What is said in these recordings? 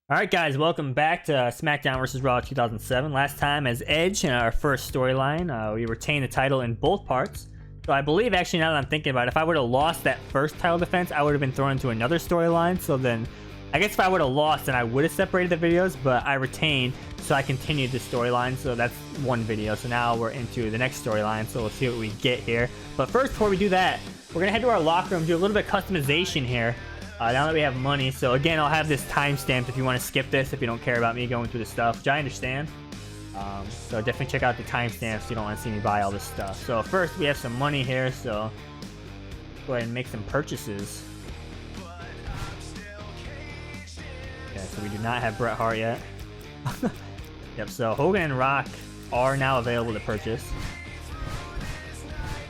Alright guys, welcome back to SmackDown vs. Raw 2007. Last time as Edge in our first storyline, we retained the title in both parts. So I believe, actually, now that I'm thinking about it, if I would have lost that first title defense, I would have been thrown into another storyline. So then, I guess if I would have lost, then I would have separated the videos, but I retained, so I continued the storyline. So that's one video. So now we're into the next storyline, so we'll see what we get here. But first, before we do that, we're going to head to our locker room, do a little bit of customization here. Now that we have money. So again, I'll have this timestamped if you want to skip this, if you don't care about me going through the stuff, which I understand. So definitely check out the timestamps if you don't want to see me buy all this stuff. So first, we have some money here, so go ahead and make some purchases. Okay, so we do not have Bret Hart yet. Yep, so Hogan and Rock are now available to purchase.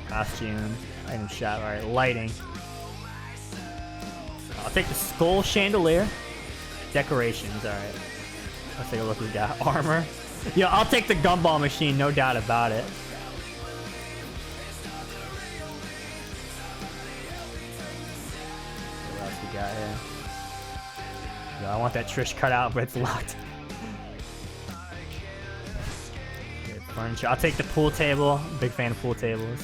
Costume, item shop, alright, lighting. I'll take the skull chandelier. Decorations, alright. Let's take a look what we got. Armor. Yeah, I'll take the gumball machine, no doubt about it. What else we got here? Yo, I want that Trish cut out, but it's locked. Good furniture. I'll take the pool table. Big fan of pool tables.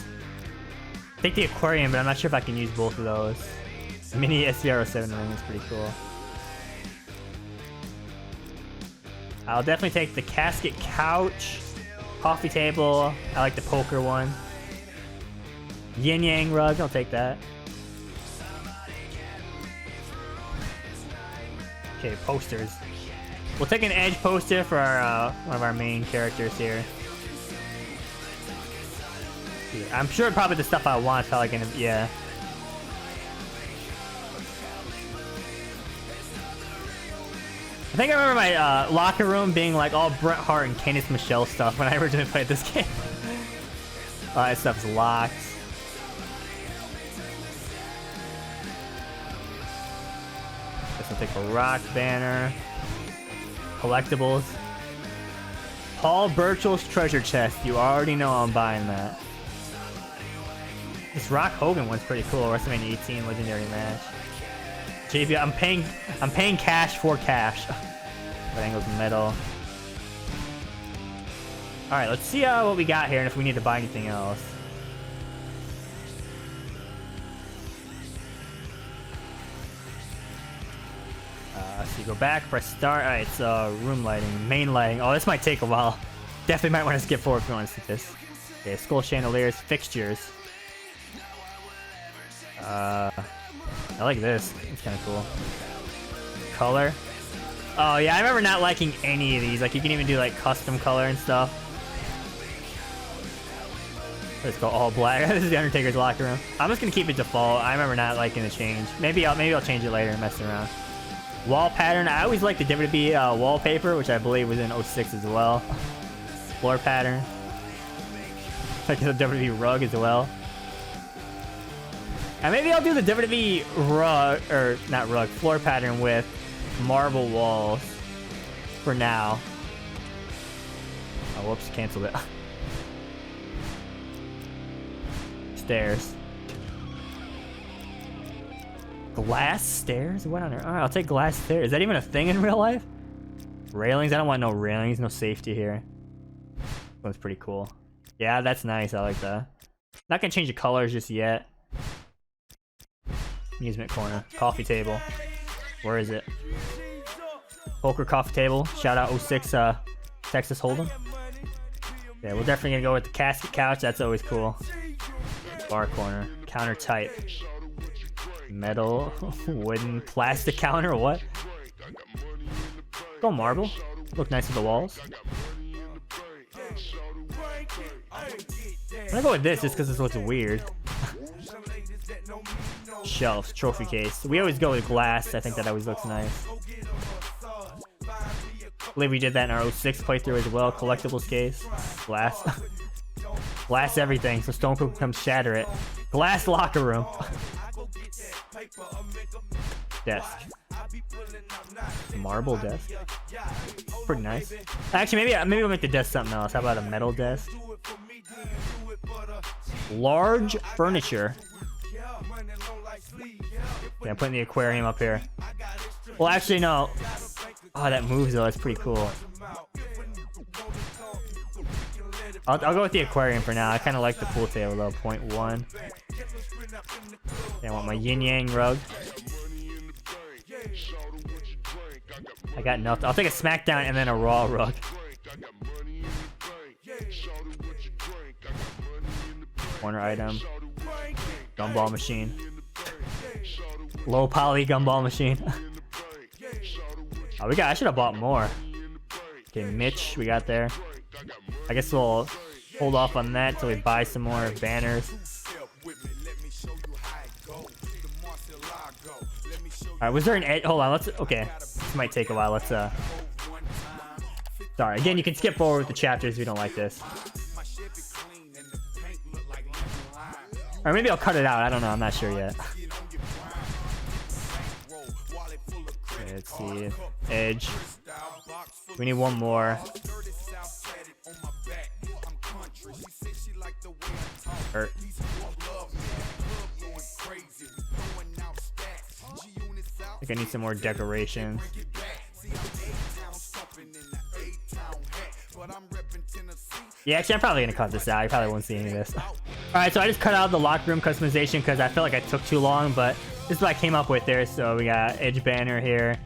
Take the aquarium, but I'm not sure if I can use both of those. Mini SVR07 ring is pretty cool. I'll definitely take the casket couch, coffee table. I like the poker one. Yin Yang rug, I'll take that. Okay, posters. We'll take an Edge poster for our one of our main characters here. Yeah, I'm sure probably the stuff I want is probably gonna, yeah. I think I remember my locker room being like all Bret Hart and Candice Michelle stuff when I originally played this game. All that stuff's locked. Guess I'll take a Rock banner. Collectibles. Paul Burchill's treasure chest. You already know I'm buying that. This Rock Hogan one's pretty cool. WrestleMania 18 legendary match. JV, I'm paying cash for cash. Angles metal. Alright, let's see what we got here and if we need to buy anything else. So you go back, press start. Alright, so room lighting, main lighting. Oh, this might take a while. Definitely might want to skip forward if you want to see this. Okay, skull chandeliers, fixtures. I like this. It's kind of cool. Color. Oh yeah, I remember not liking any of these. Like, you can even do like custom color and stuff. Let's go all black. This is the Undertaker's locker room. I'm just gonna keep it default. I remember not liking the change. Maybe I'll change it later and mess around. Wall pattern. I always liked the WWE wallpaper, which I believe was in 06 as well. Floor pattern. Like the WWE rug as well. And maybe I'll do the WWE rug, or not rug, floor pattern with marble walls for now. Oh, whoops, canceled it. Stairs. Glass stairs? What on earth? Alright, I'll take glass stairs. Is that even a thing in real life? Railings? I don't want no railings, no safety here. That's pretty cool. Yeah, that's nice. I like that. Not gonna change the colors just yet. Amusement corner. Coffee table. Where is it? Poker coffee table. Shout out 06 Texas Hold'em. Yeah, we're definitely gonna go with the casket couch. That's always cool. Bar corner. Counter type. Metal. Wooden. Plastic counter. What? Go marble. Look nice with the walls. I'm gonna go with this just because this looks weird. Shelves, trophy case. We always go with glass. I think that always looks nice. I believe we did that in our 06 playthrough as well. Collectibles case. Glass. Glass everything, so Stone Cold can come shatter it. Glass locker room. Desk. Marble desk. Pretty nice. Actually, maybe we'll make the desk something else. How about a metal desk? Large furniture. Yeah, I'm putting the aquarium up here. Well, actually, no. Oh, that moves though. That's pretty cool. I'll go with the aquarium for now. I kind of like the pool table though. 0.1. Yeah, I want my yin yang rug. I got nothing. I'll take a SmackDown and then a Raw rug. Corner item. Gumball machine. Low poly gumball machine. Oh, I should have bought more. Okay, Mitch, we got there. I guess we'll hold off on that till we buy some more banners. Alright, was there an edge? Hold on, okay. This might take a while. Sorry, again, you can skip forward with the chapters if you don't like this. Or maybe I'll cut it out. I don't know. I'm not sure yet. Okay, let's see. Edge. We need one more. Hurt. I think I need some more decorations. Yeah, actually, I'm probably gonna cut this out. You probably won't see any of this. Alright, so I just cut out the locker room customization because I felt like I took too long, but this is what I came up with there. So we got Edge banner here.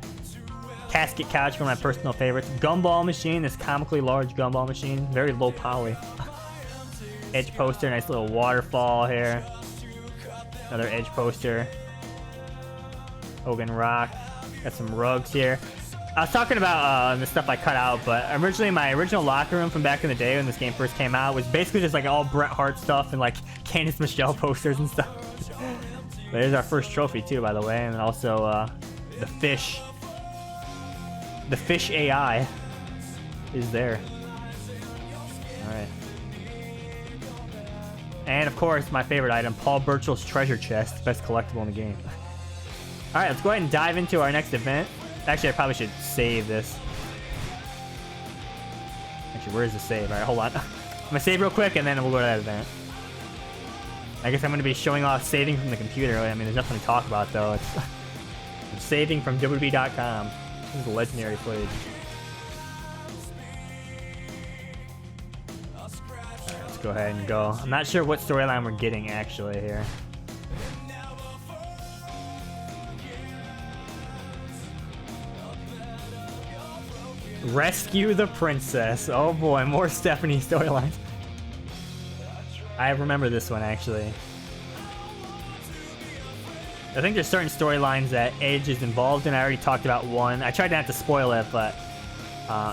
Casket couch, one of my personal favorites. Gumball machine, this comically large gumball machine. Very low poly. Edge poster, nice little waterfall here. Another Edge poster. Hogan Rock. Got some rugs here. I was talking about the stuff I cut out, but originally my original locker room from back in the day when this game first came out was basically just like all Bret Hart stuff and like Candice Michelle posters and stuff. There's our first trophy too, by the way, and then also the fish. The fish AI is there. Alright. And of course, my favorite item, Paul Burchill's treasure chest, best collectible in the game. Alright, let's go ahead and dive into our next event. Actually, I probably should save this. Actually, where's the save? Alright, hold on. I'm gonna save real quick and then we'll go to that event. I guess I'm gonna be showing off saving from the computer. I mean, there's nothing to talk about though. I'm saving from WWE.com. This is legendary footage. Alright, let's go ahead and go. I'm not sure what storyline we're getting actually here. Rescue the princess. Oh boy, more Stephanie storylines. I remember this one actually. I think there's certain storylines that Edge is involved in. I already talked about one. I tried not to spoil it, but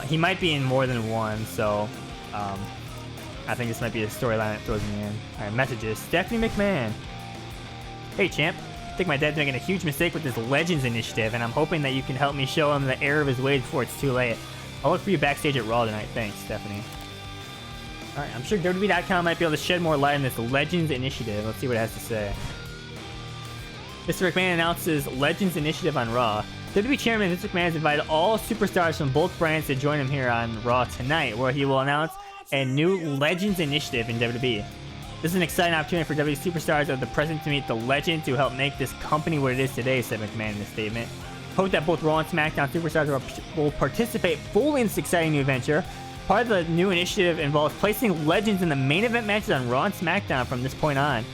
he might be in more than one, so I think this might be a storyline that throws me in. Alright, messages. Stephanie McMahon. Hey champ, I think my dad's making a huge mistake with this Legends initiative, and I'm hoping that you can help me show him the error of his ways before it's too late. I'll look for you backstage at Raw tonight. Thanks, Stephanie. Alright, I'm sure WWE.com might be able to shed more light on this Legends initiative. Let's see what it has to say. Mr. McMahon announces Legends initiative on Raw. WWE Chairman Vince McMahon has invited all superstars from both brands to join him here on Raw tonight, where he will announce a new Legends initiative in WWE. This is an exciting opportunity for WWE superstars of the present to meet the Legends who helped make this company what it is today, said McMahon in a statement. Hope that both Raw and SmackDown superstars will participate fully in this exciting new venture. Part of the new initiative involves placing Legends in the main event matches on Raw and SmackDown from this point on.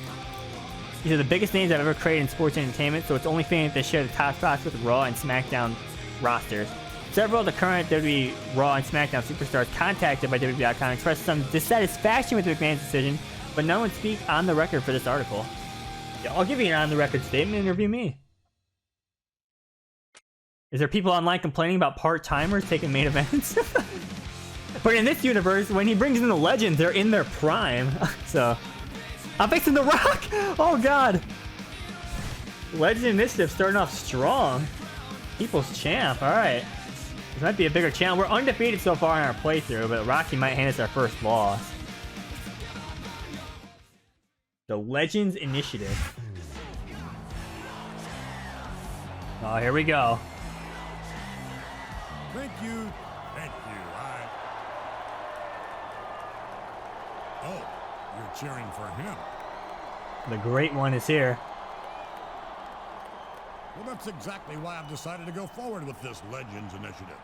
These are the biggest names I've ever created in sports entertainment, so it's only fitting that they share the top spots with Raw and SmackDown rosters. Several of the current WWE Raw and SmackDown superstars contacted by WWE.com expressed some dissatisfaction with McMahon's decision, but no one speak on the record for this article. Yeah, I'll give you an on-the-record statement and review me. Is there people online complaining about part-timers taking main events? But in this universe, when he brings in the Legends, they're in their prime. So, I'm facing The Rock! Oh god! Legend Initiative starting off strong. People's champ, alright. This might be a bigger challenge. We're undefeated so far in our playthrough, but Rocky might hand us our first loss. The Legends Initiative. Oh, here we go. Thank you. Thank you. Oh, you're cheering for him. The Great One is here. Well, that's exactly why I've decided to go forward with this Legends initiative.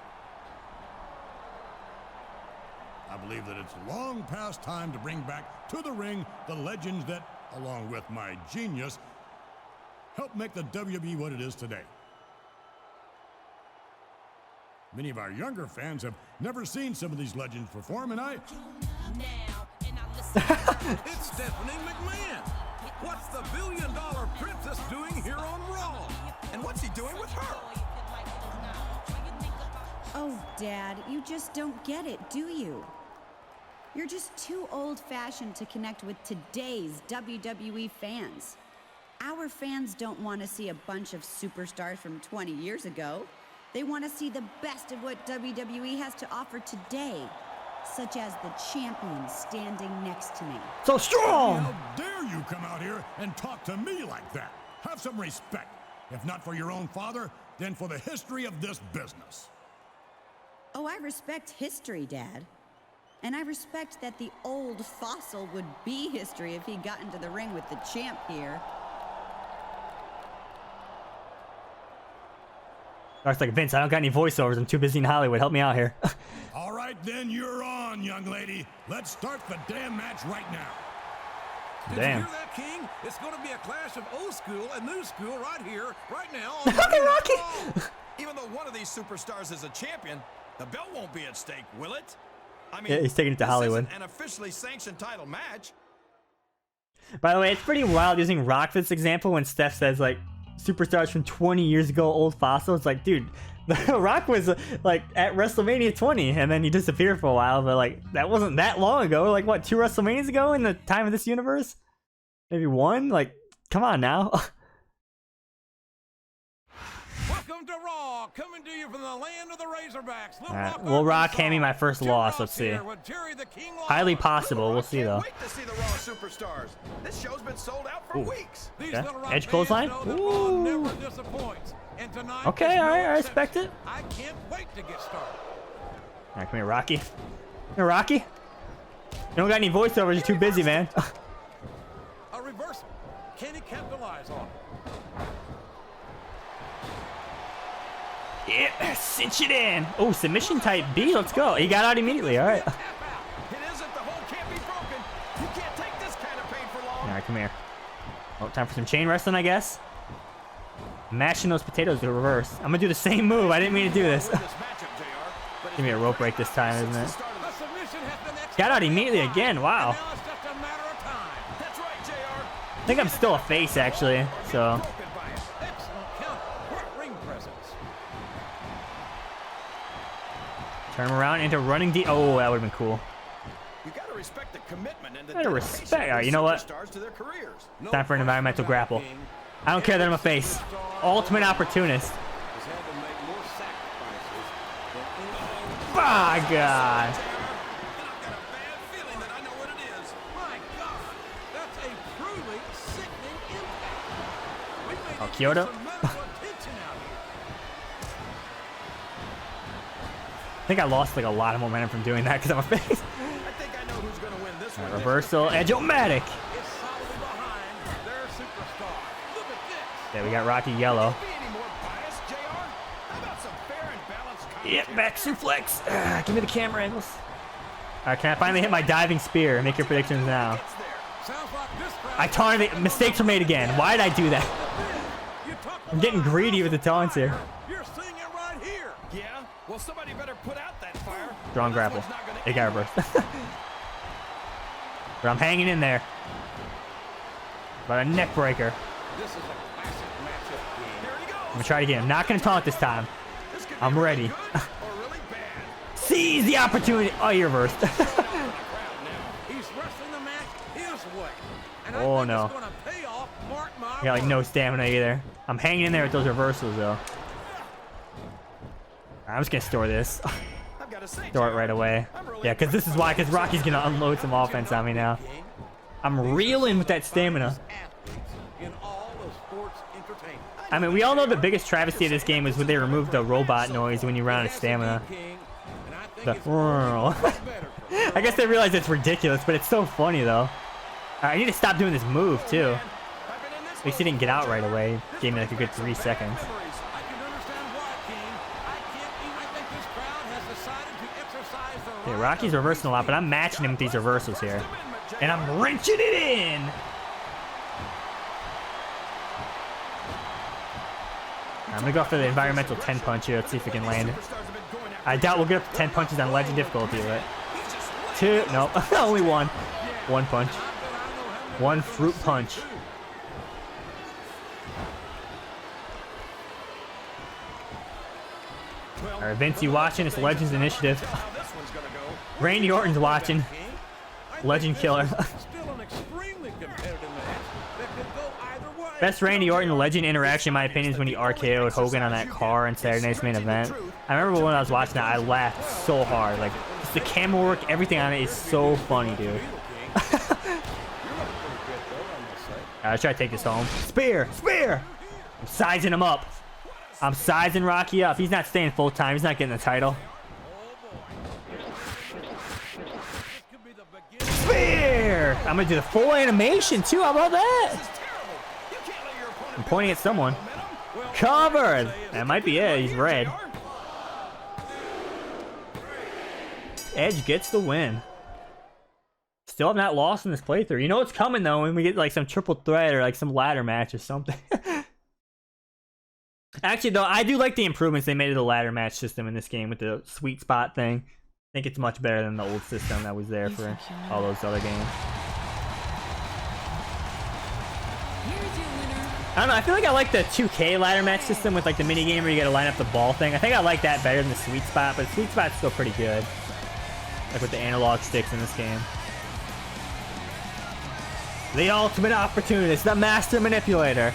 I believe that it's long past time to bring back to the ring the legends that, along with my genius, helped make the WWE what it is today. Many of our younger fans have never seen some of these legends perform, and I... It's Stephanie McMahon. What's the billion-dollar princess doing here on Raw? And what's he doing with her? Oh, Dad, you just don't get it, do you? You're just too old-fashioned to connect with today's WWE fans. Our fans don't want to see a bunch of superstars from 20 years ago. They want to see the best of what WWE has to offer today, such as the champion standing next to me. So strong! How dare you come out here and talk to me like that? Have some respect. If not for your own father, then for the history of this business. Oh, I respect history, Dad. And I respect that the old fossil would be history if he got into the ring with the champ here. Rock's like, Vince, I don't got any voiceovers. I'm too busy in Hollywood. Help me out here. All right, then you're on, young lady. Let's start the damn match right now. Did Damn. you hear that, King? It's going to be a clash of old school and new school right here, right now. Okay, Rocky. Even though one of these superstars is a champion, the belt won't be at stake, will it? I mean, Yeah, he's taking it to this Hollywood. isn't an officially sanctioned title match. By the way, it's pretty wild using Rock for this example when Steph says, like, superstars from 20 years ago, old fossil. It's like, dude, The Rock was, like, at WrestleMania 20, and then he disappeared for a while, but, like, that wasn't that long ago. Like, what, 2 WrestleManias ago in the time of this universe? Maybe 1? Like, come on now. Welcome to Raw, coming to you from the land of the Razorbacks. Will Rock hand me my first loss? Let's see. Highly possible. We'll see, though. Wait to see the Raw superstars. This show's been sold out for weeks. Okay. Edge clothesline? Ooh. Okay, alright, I respect it. I can't wait to get started. Alright, come here, Rocky. Come here, Rocky. You don't got any voiceovers, you're too busy, man. A reversal. Can he capitalize on it? Yeah, cinch it in. Oh, submission type B. Let's go. He got out immediately. All right. It isn't. The hold can't be broken. You can't take this kind of pain for long. All right, come here. Oh, time for some chain wrestling, I guess. Mashing those potatoes to reverse. I'm gonna do the same move. I didn't mean to do this. Give me a rope break this time, isn't it? Got out immediately again. Wow. I think I'm still a face, actually. So. Turn him around into running D. Oh, that would have been cool. You gotta respect the commitment and the Gotta respect. All right, you know what? to their careers. Time for an environmental grapple. I don't care that I'm a face. Ultimate opportunist. My God. Oh, Kyoto. I think I lost like a lot of momentum from doing that because I'm a face. I think I know who's gonna win this one. Reversal, Edge-O-Matic. Yeah, we got Rocky Yellow. Yep, back suplex. Give me the camera angles. All right, can I finally hit my diving spear? Make your predictions now. I taunted it. Mistakes were made again. Why did I do that? I'm getting greedy with the taunts here. You're seeing it right here. Yeah? Well, somebody better put out that fire. Strong grapple. It got reversed. But I'm hanging in there. About a neck breaker. This is a classic matchup. Here he goes. I'm gonna try it again. I'm not gonna taunt this time. This could be I'm ready. really good or really bad. Seize the opportunity. Oh, you reversed. He's wrestling the match his way. And Oh, I think no. it's gonna pay off. Mark my I got like no stamina either. I'm hanging in there with those reversals though. I'm just gonna store this. I've got to say, Store it right away. Yeah, because this is why. Because Rocky's gonna unload some offense on me now. I'm reeling with that stamina. in all of sports entertainment. I mean, we all know the biggest travesty of this game is when they removed the robot noise when you run out of stamina. The I guess they realize it's ridiculous, but it's so funny though. I need to stop doing this move too. I've been in this At least he didn't get out right away. Gave me like a good 3 seconds. I can understand why, King. I think this crowd has decided to exercise their Okay, right Rocky's to reversing a lot, but I'm matching him with these reversals here. And I'm wrenching it in! I'm gonna go after the environmental 10 punch here. Let's see if we can land it. I doubt we'll get up to 10 punches on legend difficulty, but 2, nope, only 1. 1 punch. 1 fruit punch. Alright, Vince, you watching? It's Legends Initiative. Randy Orton's watching. Legend Killer. Still an extremely competitive match that could go either way. Best Randy Orton Legend interaction, in my opinion, is when he RKO'd Hogan on that car in Saturday Night's Main Event. I remember when I was watching that, I laughed so hard. Like, just the camera work, everything on it is so funny, dude. Let's try to take this home. Spear! Spear! I'm sizing him up. I'm sizing Rocky up. He's not staying full time. He's not getting the title. Spear! I'm gonna do the full animation too. How about that? I'm pointing at someone. Covered! That might be it. He's red. Edge gets the win. Still have not lost in this playthrough. You know what's coming though when we get like some triple threat or like some ladder match or something. Actually though, I do like the improvements they made to the ladder match system in this game with the sweet spot thing. I think it's much better than the old system that was there for all those other games. I don't know, I feel like I like the 2K ladder match system with like the mini game where you gotta line up the ball thing. I think I like that better than the sweet spot, but the sweet spot's still pretty good. Like with the analog sticks in this game. The ultimate opportunist, the master manipulator.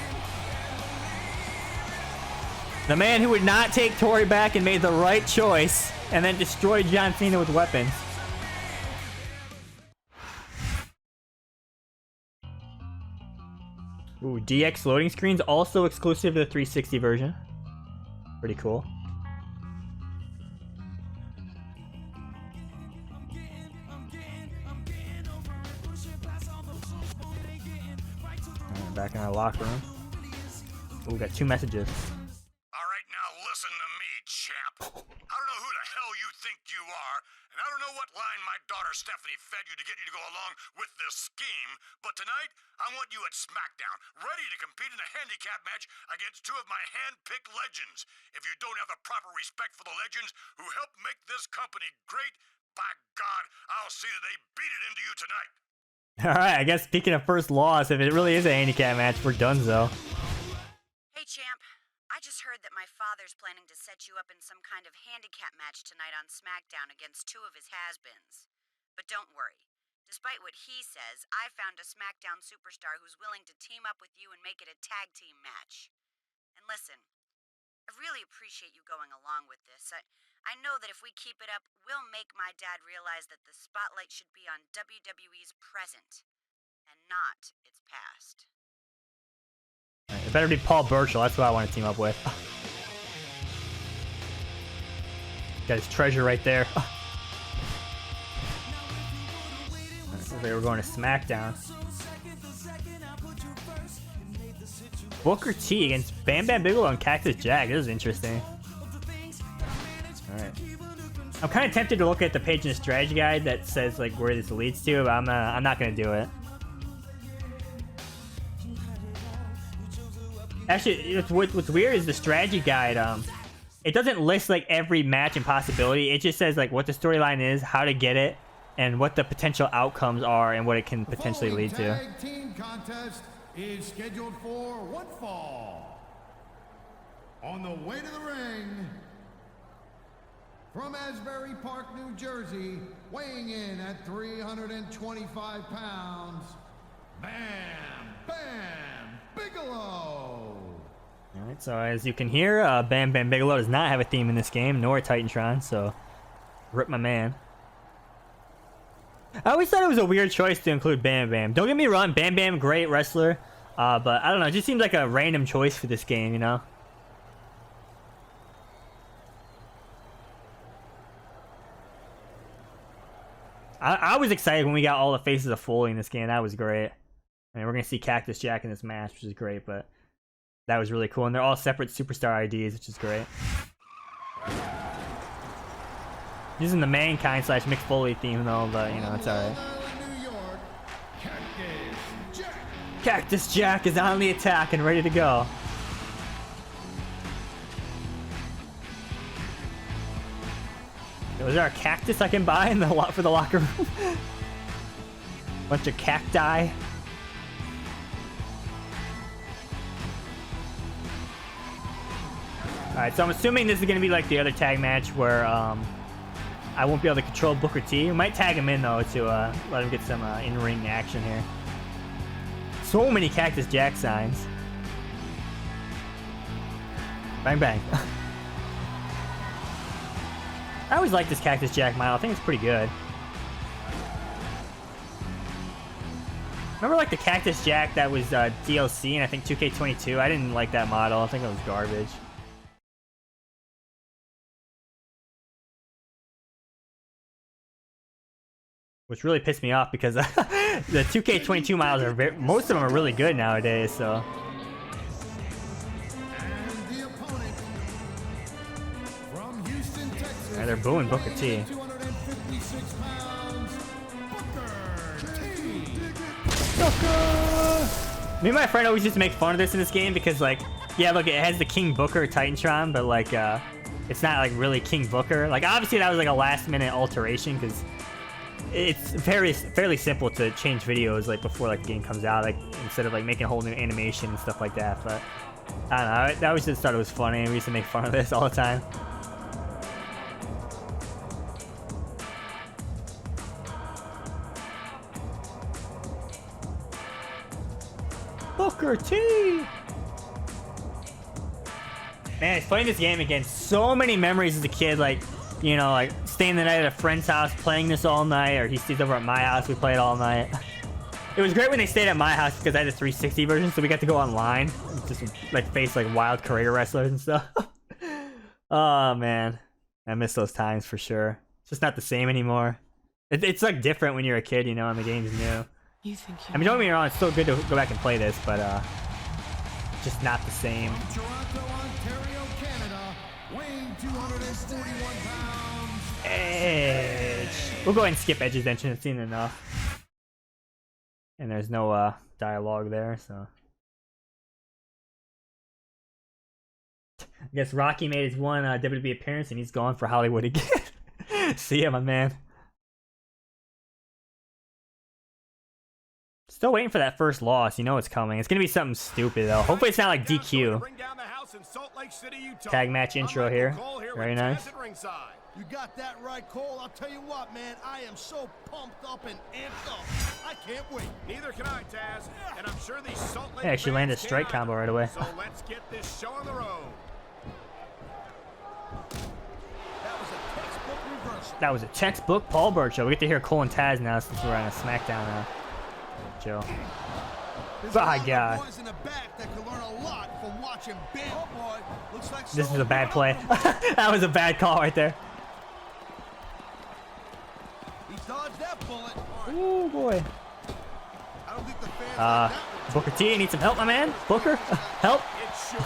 The man who would not take Tori back and made the right choice and then destroyed John Cena with weapons. Ooh, DX loading screens also exclusive to the 360 version. Pretty cool. Alright, back in our locker room. Ooh, we got 2 messages. All right, now listen to me, champ. I don't know who the hell you think you are, and I don't know what line my daughter Stephanie fed you to get you to go along with this scheme, but tonight, I want you at SmackDown, ready to compete in a handicap match against 2 of my hand-picked legends. If you don't have the proper respect for the legends who helped make this company great, by God, I'll see that they beat it into you tonight. Alright, I guess speaking of first loss, if it really is a handicap match, we're done, though. Hey, champ. I just heard that my father's planning to set you up in some kind of handicap match tonight on SmackDown against 2 of his has-beens. But don't worry. Despite what he says, I found a SmackDown superstar who's willing to team up with you and make it a tag team match. And listen, I really appreciate you going along with this. I know that if we keep it up, we'll make my dad realize that the spotlight should be on WWE's present and not its past. It better be Paul Burchill. That's who I want to team up with. Got his treasure right there. They were going to SmackDown. Booker T against Bam Bam Bigelow and Cactus Jack. This is interesting. Alright. I'm kind of tempted to look at the page in the strategy guide that says like where this leads to, but I'm not gonna do it. Actually, what's weird is the strategy guide. It doesn't list like every match and possibility. It just says like what the storyline is, how to get it, and what the potential outcomes are, and what it can potentially lead to. Tag team contest is scheduled for one fall. On the way to the ring, from Asbury Park, New Jersey, weighing in at 325 pounds, Bam Bam Bigelow. Alright, so as you can hear, Bam Bam Bigelow does not have a theme in this game, nor Titantron, so rip my man. I always thought it was a weird choice to include Bam Bam. Don't get me wrong, Bam Bam, great wrestler, but I don't know, it just seems like a random choice for this game, you know? I was excited when we got all the faces of Foley in this game. That was great. I mean, we're gonna see Cactus Jack in this match, which is great, but that was really cool. And they're all separate superstar IDs, which is great. Using the Mankind / Mick Foley theme though, but you know, it's alright. Cactus Jack is on the attack and ready to go. Was there a cactus I can buy in the for the locker room? Bunch of cacti. Alright, so I'm assuming this is gonna be like the other tag match where I won't be able to control Booker T. We might tag him in though to let him get some in-ring action here. So many Cactus Jack signs. Bang bang. I always like this Cactus Jack model. I think it's pretty good. Remember like the Cactus Jack that was DLC and I think 2K22? I didn't like that model. I think it was garbage. Which really pissed me off because the 2K22 models are most of them are really good nowadays, so. Yeah, they're booing Booker T. Me and my friend always used to make fun of this in this game because, like, yeah, look, it has the King Booker Titantron, but like, it's not like really King Booker. Like, obviously that was like a last-minute alteration because it's fairly simple to change videos like before like the game comes out, like instead of like making a whole new animation and stuff like that. But I don't know. I always just thought it was funny, and we used to make fun of this all the time. Booker T. Man, it's playing this game again. So many memories as a kid, like, you know, like staying the night at a friend's house, playing this all night, or he stays over at my house, we play it all night. It was great when they stayed at my house because I had the 360 version, so we got to go online, just like face like wild career wrestlers and stuff. Oh man, I miss those times for sure. It's just not the same anymore. It's like different when you're a kid, you know, and the game's new. You think I mean, don't get me wrong, it's still good to go back and play this, but just not the same. Toronto, Ontario, Canada, weighing 241 pounds. Edge. We'll go ahead and skip Edge's entrance. It's seen enough. And there's no dialogue there, so. I guess Rocky made his one WWE appearance and he's gone for Hollywood again. See ya, my man. Still waiting for that first loss. You know it's coming. It's gonna be something stupid though. Hopefully it's not like DQ. Tag match intro here. Very nice. You got that right, Cole. I'll tell you what, man. I am so pumped up and amped up. I can't wait. Neither can I, Taz. And I'm sure these Salt Lake Hey, actually landed a fans strike can't combo either. right away. So let's get this show on the road. That was a textbook Paul Bird show. We get to hear Cole and Taz now since we're on a SmackDown now. Joe. My God. This is a bad play. That was a bad call right there. He dodged that bullet. Oh boy. I don't think the fans Booker T, need some help, my man. Booker, help. It's short.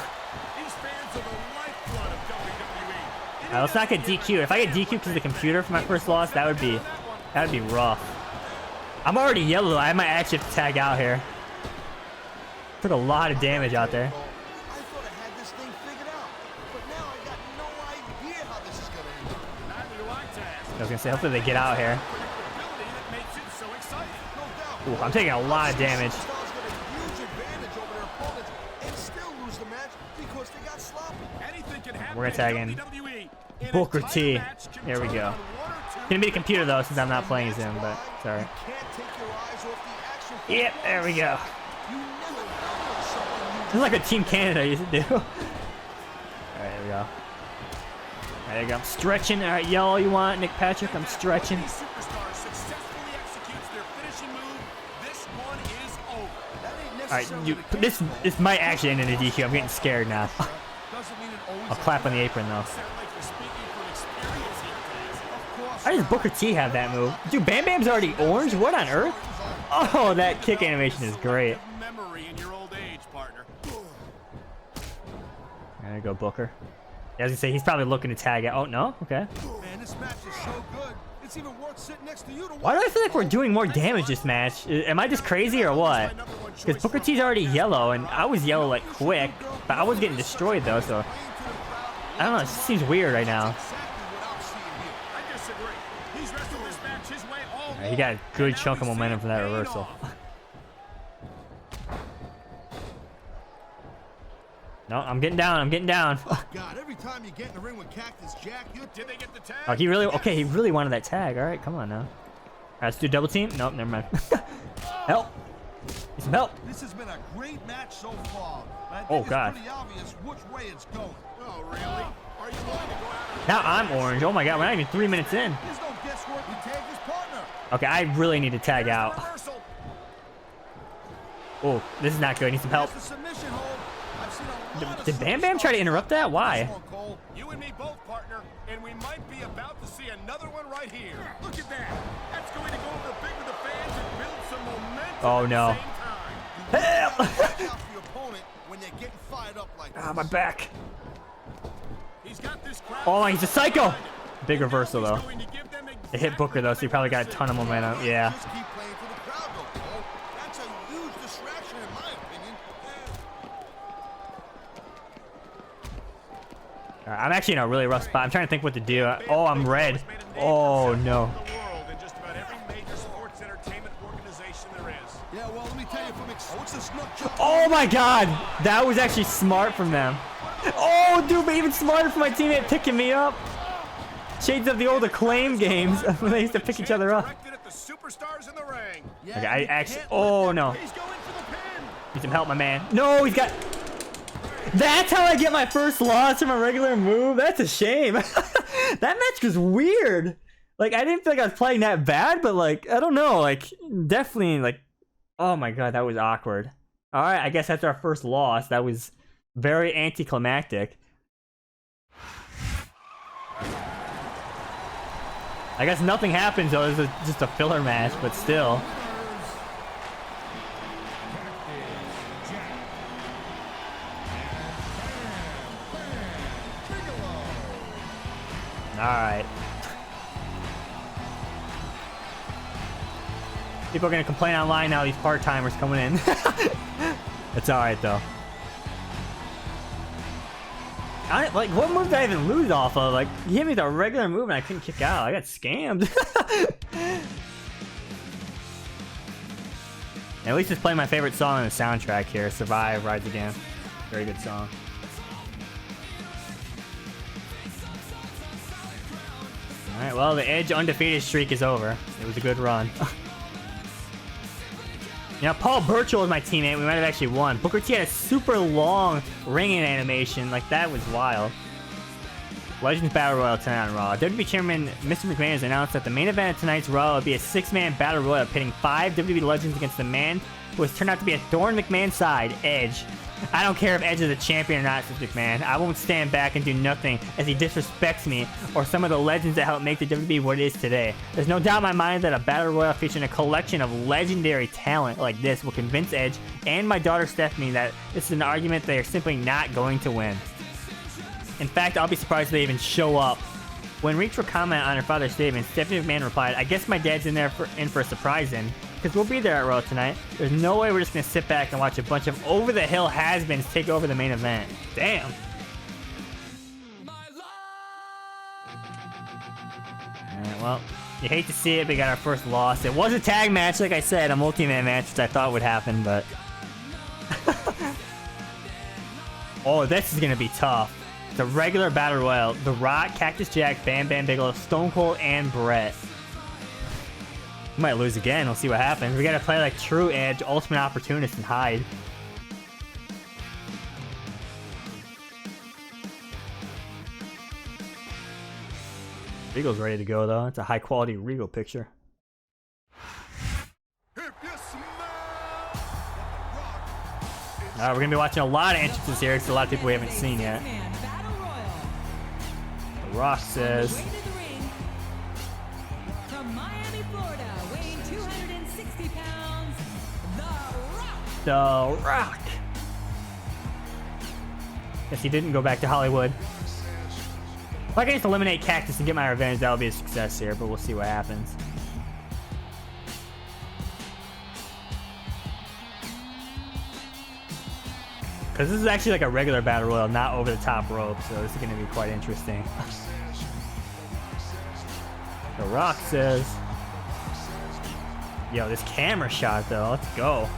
These fans are the lifeblood of WWE. Alright, let's not get DQ. If I get DQ because of the computer for my first loss, that would be rough. I'm already yellow. I might actually have to tag out here. Took a lot of damage out there. I thought I had this thing figured out, but now I got no idea how this is gonna end. Neither do I, Taz. I was gonna say, hopefully they get out here. Predictability that makes it so exciting. No doubt. Ooh, I'm taking a lot of damage. Superstars get a huge advantage over their opponents and still lose the match because they got sloppy. Anything can happen. We're gonna tag in WWE. An Booker entire T. match can There we turn go. on one or two Gonna be the computer though, since I'm not playing as him, but sorry. You can't take your eyes off the action. for Yep, there we go. You never know when something This is like what Team Canada used to do. Alright, there we go. There you go. I'm stretching. Alright, yell all you want, Nick Patrick. I'm stretching. Any superstar successfully executes their finishing move, this one is over. That ain't Alright, necessarily this might actually end in a DQ. I'm getting scared now. doesn't mean it always I'll clap on the apron though. Sound like you're speaking from experience here, Taz. Of course. How does Booker T have that move? Dude, Bam Bam's already orange? What on earth? Oh, that kick animation is great. Memory in your old age, partner. There you go, Booker. Yeah, I was gonna say he's probably looking to tag out. Oh no, okay. Man, this match is so good. It's even worth sitting next to you to watch. Why do I feel like we're doing more damage this match? Am I just crazy or what? Because Booker T's already yellow, and I was yellow like quick, but I was getting destroyed though, so I don't know. It just seems weird right now. Right, he got a good chunk of momentum from that reversal. No, I'm getting down. I'm getting down. God, every time you get in the ring with Cactus Jack, did they get the tag? Oh, he really? Okay, he really wanted that tag. All right, come on now. All right, let's do double team. Nope, never mind. Help! Need some help. This has been a great match so far. Oh God. It's pretty obvious which way it's going. Oh really? Are you willing to go out? Now I'm orange. Oh my God, we're not even 3 minutes in. There's no guesswork. He tagged his partner. Okay, I really need to tag out. Oh, this is not good. I need some help. Did Bam Bam try to interrupt that? Why? You and me both, partner, and we might be about to see another one right here. Look at that. That's going to go over big with the fans and build some momentum. Oh no. Help! Ah, my back. Oh, he's a psycho. Big reversal though. It hit Booker though, so he probably got a ton of momentum. Yeah. I'm actually in a really rough spot. I'm trying to think what to do. Oh, I'm red. Oh no. Oh my God, that was actually smart from them. Oh, dude, but even smarter for my teammate picking me up. Shades of the old Acclaim games when they used to pick each other up. Okay, I actually. Oh no. Need some help, my man. No, he's got. That's how I get my first loss from a regular move. That's a shame. That match was weird. Like, I didn't feel like I was playing that bad, but like, I don't know. Like, definitely like, oh my God, that was awkward. All right, I guess that's our first loss. That was very anticlimactic. I guess nothing happens though. It's just a filler match, but still. Alright. People are gonna complain online now, these part-timers coming in. It's alright though. Like, what move did I even lose off of? Like, he hit me with a regular move and I couldn't kick out. I got scammed. At least it's playing my favorite song on the soundtrack here, Survive, Rise Again. Very good song. Alright, well, the Edge undefeated streak is over. It was a good run. You know, Paul Burchill was my teammate. We might have actually won. Booker T had a super long ringing animation. Like, that was wild. Legends Battle Royal tonight on Raw. WWE Chairman Mr. McMahon has announced that the main event of tonight's Raw will be a 6-man Battle Royal pitting 5 WWE Legends against the man who has turned out to be a thorn in McMahon's side, Edge. I don't care if Edge is a champion or not, says McMahon. I won't stand back and do nothing as he disrespects me or some of the legends that helped make the WWE what it is today. There's no doubt in my mind that a Battle Royal featuring a collection of legendary talent like this will convince Edge and my daughter Stephanie that this is an argument they are simply not going to win. In fact, I'll be surprised if they even show up. When reached for comment on her father's statement, Stephanie McMahon replied, I guess my dad's in for a surprise in. Because we'll be there at Raw tonight. There's no way we're just going to sit back and watch a bunch of over-the-hill has-beens take over the main event. Damn. Alright, well, you hate to see it, but we got our first loss. It was a tag match, like I said, a multi-man match, which I thought would happen, but... Oh, this is going to be tough. It's a regular Battle Royal. The Rock, Cactus Jack, Bam Bam Bigelow, Stone Cold, and Brett. We might lose again. We'll see what happens. We gotta play like true Edge, ultimate opportunist, and hide. Regal's ready to go though. It's a high quality Regal picture. Alright, we're gonna be watching a lot of entrances here. It's a lot of people we haven't seen yet. The Rock says, From Miami, Florida, weighing 260 pounds, The The Rock. Rock. Guess he didn't go back to Hollywood. If I can just eliminate Cactus and get my revenge, that'll be a success here, but we'll see what happens. Because this is actually like a regular battle royal, not over the top rope, so this is going to be quite interesting. The Rock says, yo, this camera shot though, let's go.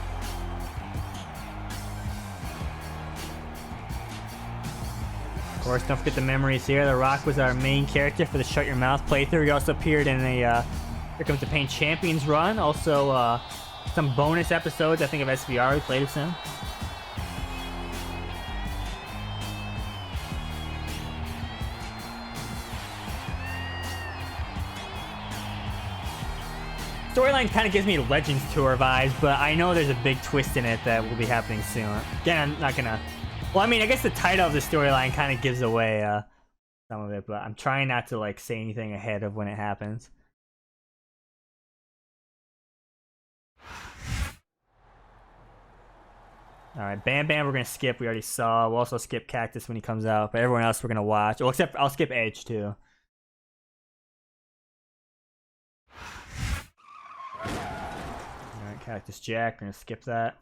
Of course, don't forget the memories here. The Rock was our main character for the Shut Your Mouth playthrough. He also appeared in a Here Comes the Pain Champions run. Also, some bonus episodes, I think, of SVR we played with him. Storyline kind of gives me Legends Tour vibes, but I know there's a big twist in it that will be happening soon. Again, I'm not gonna... Well, I mean, I guess the title of the storyline kind of gives away some of it, but I'm trying not to like say anything ahead of when it happens. Alright, Bam Bam we're gonna skip, we already saw. We'll also skip Cactus when he comes out, but everyone else we're gonna watch. Well, except I'll skip Edge too. Alright, Cactus Jack, we're gonna skip that.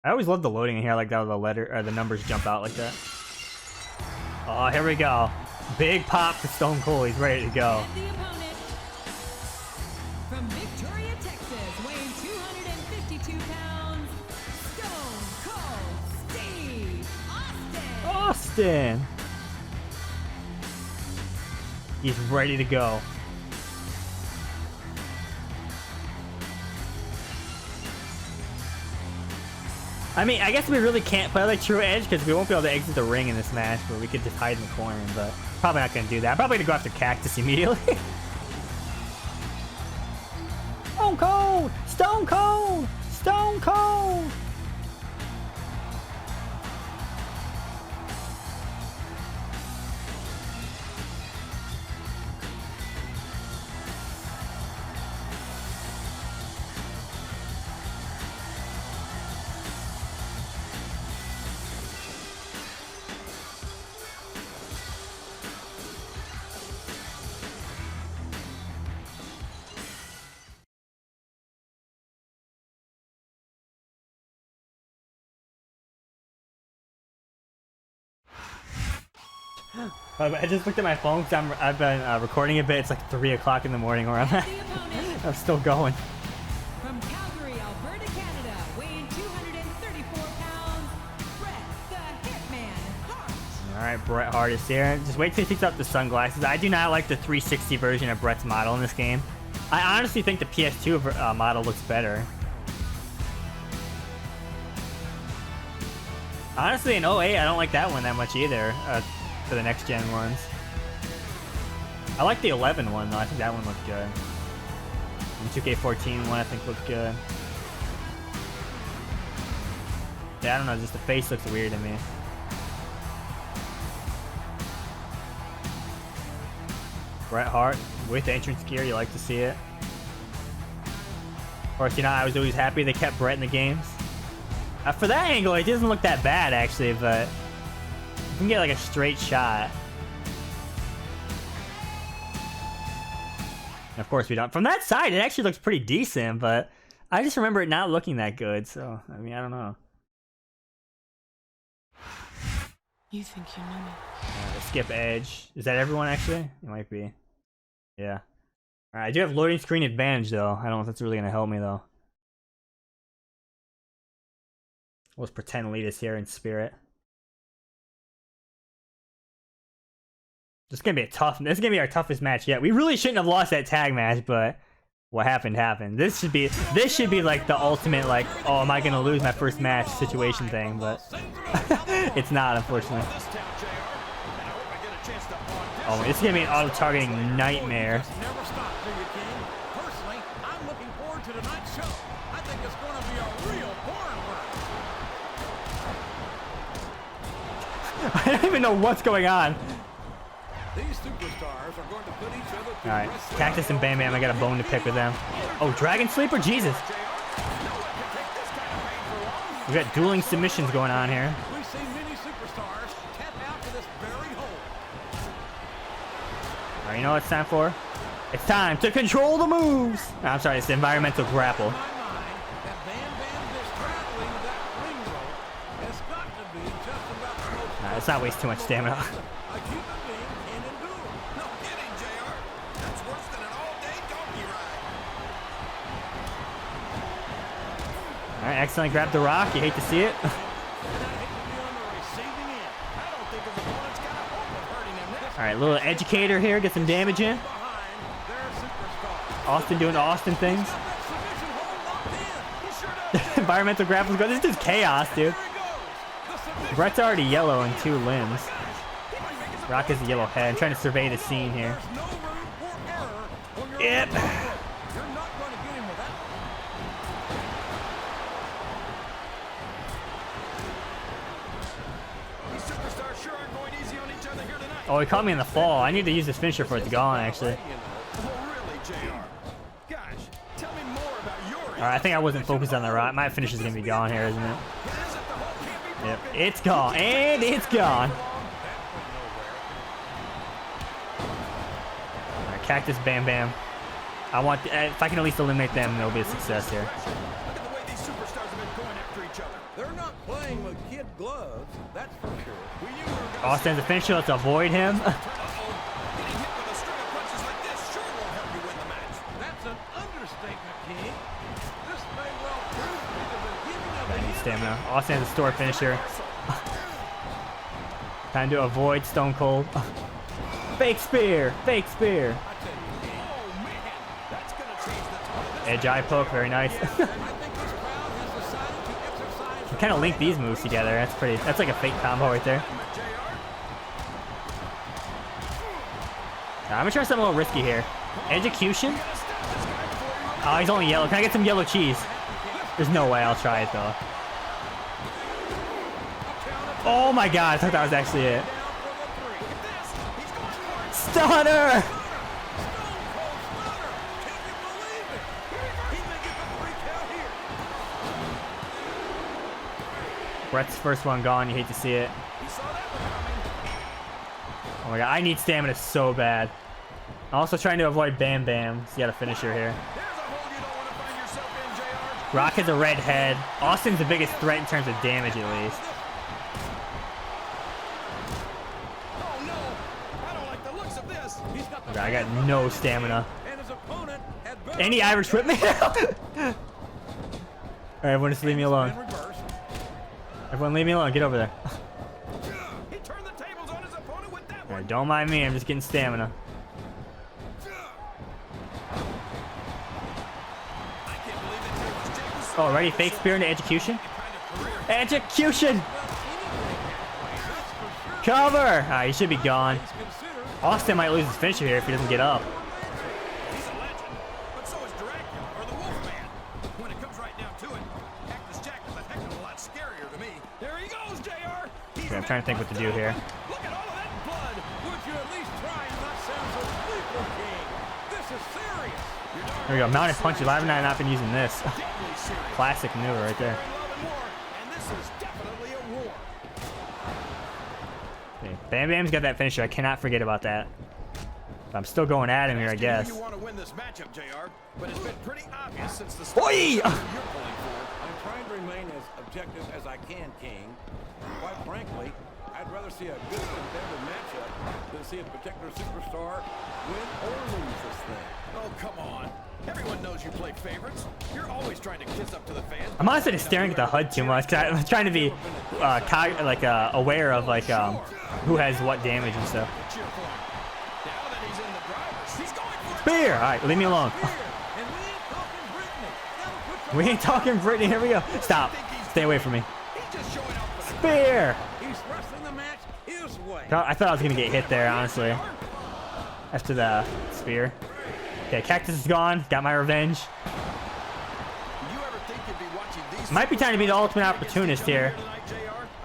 I always love the loading in here, like that, the numbers jump out like that. Oh, here we go. Big pop for Stone Cold, he's ready to go. And the opponent, from Victoria, Texas, weighing 252 pounds, Stone Cold Steve Austin. Austin! He's ready to go. I mean, I guess we really can't play like true Edge because we won't be able to exit the ring in this match, but we could just hide in the corner, but probably not going to do that. I'm probably going to go after Cactus immediately. Stone Cold! Stone Cold! Stone Cold! I just looked at my phone because I've been recording a bit. It's like 3 o'clock in the morning where I'm at. I'm still going. From Calgary, Alberta, Canada, weighing 234 pounds, Bret the Hitman Hart. Alright, Bret Hart is here. Just wait till he takes out the sunglasses. I do not like the 360 version of Bret's model in this game. I honestly think the PS2 model looks better. Honestly, in 08, I don't like that one that much either. For the next gen ones. I like the 11 one though, I think that one looked good. And 2K14 one I think looked good. Yeah, I don't know, just the face looks weird to me. Bret Hart with entrance gear, you like to see it. Of course, you know, I was always happy they kept Bret in the games. For that angle, it doesn't look that bad actually, but you can get like a straight shot. And of course we don't. From that side, it actually looks pretty decent, but I just remember it not looking that good, so, I mean, I don't know. You think you know me? Skip Edge. Is that everyone, actually? It might be. Yeah. Alright, I do have loading screen advantage, though. I don't know if that's really going to help me, though. Let's pretend Lita's here in spirit. This is gonna be our toughest match yet. We really shouldn't have lost that tag match, but what happened happened. This should be like the ultimate like, oh, am I gonna lose my first match situation thing, but it's not, unfortunately. Oh, it's gonna be an auto-targeting nightmare. Never stop, do you, King? Personally, I'm looking forward to tonight's show. I think it's going to be a real barn burner. I don't even know what's going on. These superstars are going to put each other through Alright, wrestling Cactus and Bam Bam, I got a bone to pick with them. Oh, Dragon Sleeper? Jesus. We got dueling submissions going on here. We've seen many superstars tap out to this very hole. Alright, you know what it's time for? It's time to control the moves! No, I'm sorry, it's the environmental grapple. In my mind, that Bam Bam just traveling that ring rope has got to be just about the most Nah, let's not waste too much stamina. a human being can endure. No kidding, JR. That's worse than an all-day donkey ride. Alright, accidentally grabbed the rock. You hate to see it. And I hate to be on the receiving end. I don't think his opponent's got a hope of hurting him this Alright, little educator here. Get some damage in. behind their superstar. Austin doing Austin things. Got that submission hold locked in. He sure does. Environmental grapples go. This is just chaos, dude. There he goes. The submission. Brett's already yellow in 2 limbs. Rock is a yellow head. I'm trying to survey the scene here. There's no room for error when you're Yep. on the rope. You're not going to get him with that. These superstars sure aren't going easy on each other here tonight. Oh, he caught me in the fall. I need to use this finisher for it to go on, actually. Oh, really, JR? Gosh, tell me more about your Alright, I think I wasn't focused on the rock. My finisher's gonna be gone here, isn't it? Yep, it's gone. And it's gone. Alright, Cactus Bam Bam. I want, if I can at least eliminate them, it'll be a success here. Look at the way these superstars have been going after each other. They're not playing with kid gloves, that's for sure. We knew we were gonna Austin has a finisher. Let's avoid him. Uh-oh. Getting hit with a string of punches like this sure won't help you win the match. That's an understatement, King. This may well prove to be the beginning of I the need end. stamina. Austin has a store finisher. Time to avoid Stone Cold. Fake spear. Fake spear. I tell you, King, Oh, man. That's going to change the tone of this. Edge eye poke. Very nice. I think this crowd has decided to exercise Kind of link these moves together. That's pretty. That's like a fake combo right there. JR? I'm gonna try something a little risky here. Execution. Oh, he's only yellow. Can I get some yellow cheese? There's no way I'll try it though. Oh my god! I thought that was actually it. Stunner! Brett's first one gone. You hate to see it. Oh my god, I need stamina so bad. I'm also trying to avoid Bam Bam. He's got a finisher here. There's a hole you don't want to find yourself in, JR. Rock has a red head. Austin's the biggest threat in terms of damage, at least. Oh, no. I don't like the looks of this. He's got the I got no stamina. and his opponent had better Any Irish whip me? Alright, everyone just leave me alone. in reverse. Everyone leave me alone. Get over there. He turned the tables on his opponent with that one. Alright, don't mind me. I'm just getting stamina. I can't believe that Taylor's Jake was so Oh, ready? Fake spear into execution. kind of career. Execution! Cover! Alright, he should be gone. Austin might lose his finisher here if he doesn't get up. He's a legend, but so is Dracula or the Wolfman. When it comes right down to it, Cactus Jack is a heck of a lot scarier to me. There he goes, JR. Okay, I'm trying to think what to do here. Look at all of that blood. Would you at least try and not sound so sleepy, King? This is serious. There we go. Mounted punches. Why haven't I not been using this? Deadly serious. Classic maneuver right there. Love and war, and this is definitely a war. Okay, Bam Bam's got that finisher. I cannot forget about that. I'm still going at him here, I Asking who guess. You want to win this matchup, JR, but it's been pretty obvious since the start. Oi! You're pulling for. I'm trying to remain as objective as I can, King. Quite frankly, I'd rather see a good competitive matchup than see a particular superstar win or lose this thing. Oh, come on. Everyone knows you play favorites. You're always trying to kiss up to the fans. I'm honestly just staring at the HUD too much. 'Cause I'm trying to be aware of who has what damage and stuff. Cheer for him. Now that he's in the driver's, he's going for it. Spear! Alright, leave me alone. And we ain't talking Brittany. That'll put you We ain't talking Brittany. Here we go. Stop. Stay away from me. He's just showing up for the Spear! He's wrestling the match his way. I thought I was gonna get hit there, honestly. After the spear. Okay, Cactus is gone. Got my revenge. Did you ever think you'd be watching these Might be time to be the ultimate opportunist here. tonight, JR?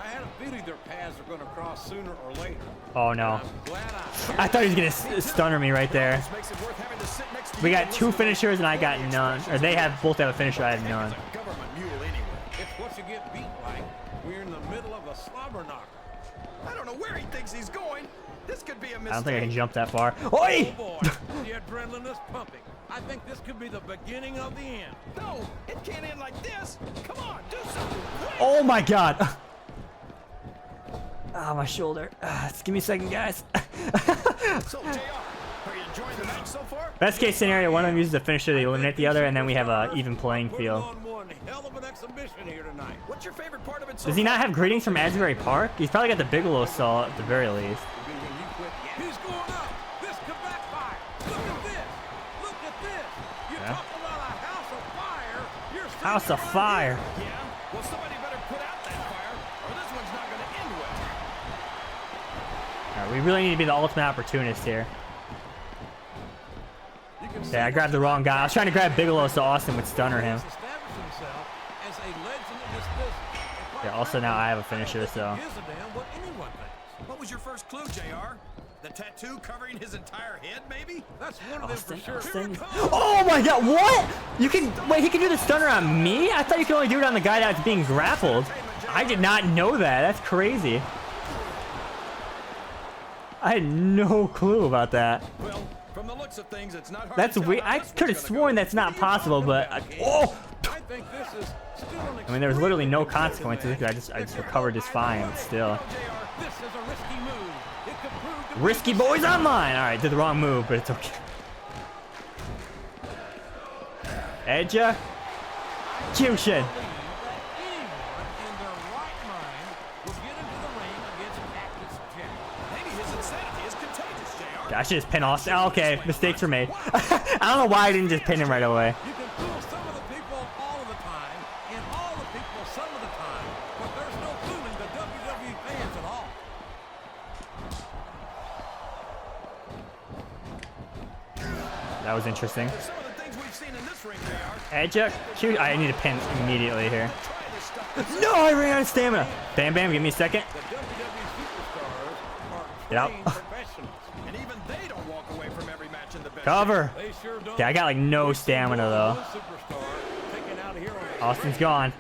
I had a feeling their paths are going to cross sooner or later. Oh no. I'm glad I thought he was gonna stunner me right there. This makes it worth having to sit next to We you got and two listen to finishers and I got none. Or they have both have a finisher, I have none. It's a government mule anyway. it's what you get beat like. We're in the middle of a slobber knocker. I don't know where he thinks he's going. This could be a mistake. I don't think I can jump that far. Oh Oi! boy, the adrenaline is pumping. I think this could be the beginning of the end. No, it can't end like this. Come on, do something. quick. Oh my god. Ah, my shoulder. Just give me a second, guys. So, JR, are you enjoying the match so far? Best case scenario, one of them uses the finisher to eliminate the other, and then we have a even playing Putting field. on one hell of an exhibition here tonight. What's your favorite part of it so Does he not far? have greetings from Asbury Park? He's probably got the Bigelow saw at the very least. He's going up. This could backfire. Look at this. Look at this. You Yeah. talk about a house of fire. You're sitting House of right Fire. Yeah? Well, somebody better put out that fire, or this one's not going to end well. Alright, we really need to be the ultimate opportunist here. here. You can Yeah, I grabbed the wrong guy. I was trying to grab Bigelow so Austin would stunner him. Established himself as a legend in this business. And quite Yeah, also now I have a finisher, frankly, so. he gives a damn what anyone thinks. What was your first clue, JR? The tattoo covering his entire head, maybe? That's one of them for sure. Austin. Oh my god, what? You can, wait, he can do the stunner on me? I thought you could only do it on the guy that's being grappled. I did not know that. That's crazy. I had no clue about that. Well, from the looks of things, it's not hard That's to tell weird. how I this one's could have gonna sworn go. that's not possible, but oh! I think this is still an I mean, there was literally no extremely consequences. competitive I match. just recovered just fine, but still. This is a risky move. It could prove to be Risky boys online. All right, did the wrong move, but it's okay. Edge. Execution. Maybe his insanity is contagious, JR. I should just pin Austin. Oh, okay, mistakes were made. I don't know why I didn't just pin him right away. You can fool some of the people all of the time, and all the people some of the time, but there's no fooling the WWE fans at all. That was interesting. Some of the things we've seen in this ring, JR. Edge. Cute. I need to pin immediately here. Try this stuff. No, I ran out of stamina. Bam, bam. Give me a second. The WWE superstars are Yep. trained professionals. And even they don't walk away from every match in the best Cover. They sure don't. Okay, I got like no stamina though. One superstar taken out here on the Austin's gone.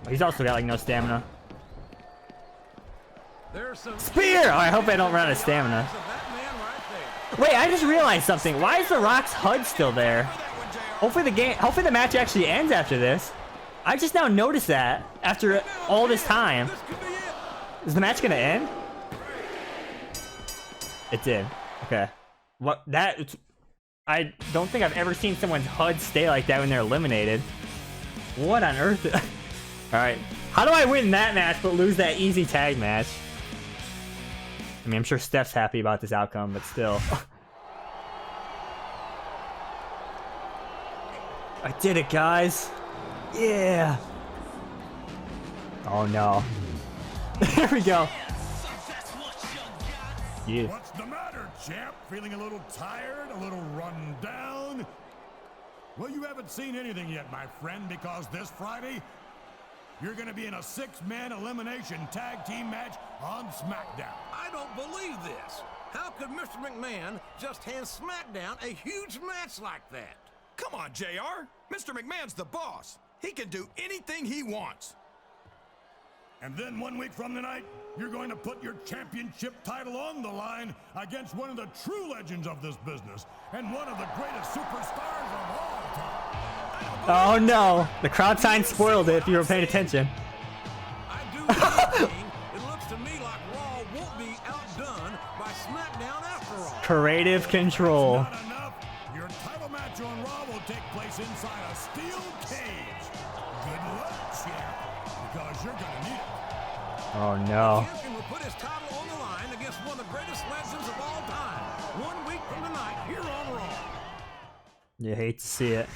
He's also got like no stamina. There's some Spear! Oh, I hope I don't run out of stamina. of that man right there. Wait, I just realized something. Why is the Rock's HUD still there? Hopefully the match actually ends after this. I just now noticed that after all this time. This could be it. Is the match gonna end? It did. Okay. What that? I don't think I've ever seen someone's HUD stay like that when they're eliminated. What on earth? All right. How do I win that match but lose that easy tag match? I mean, I'm sure Steph's happy about this outcome, but still. I did it, guys. Yeah. Oh no. There we go. Yeah. What's the matter, champ? Feeling a little tired, a little run down? Well, you haven't seen anything yet, my friend, because this Friday, you're going to be in a 6-man elimination tag team match on SmackDown. I don't believe this. How could Mr. McMahon just hand SmackDown a huge match like that? Come on, JR. Mr. McMahon's the boss. He can do anything he wants. And then 1 week from tonight, you're going to put your championship title on the line against one of the true legends of this business and one of the greatest superstars of all time. Oh no. The crowd sign spoiled it if you were paying attention. I do believe it looks to me like Raw won't be outdone by SmackDown after all. Creative control. Not enough. Your title match on Raw will take place inside a steel cage. Good luck, champ, because you're going to need it. Oh no. Champion will put his title on the line against one of the greatest legends of all time. 1 week from tonight, here on Raw. You hate to see it.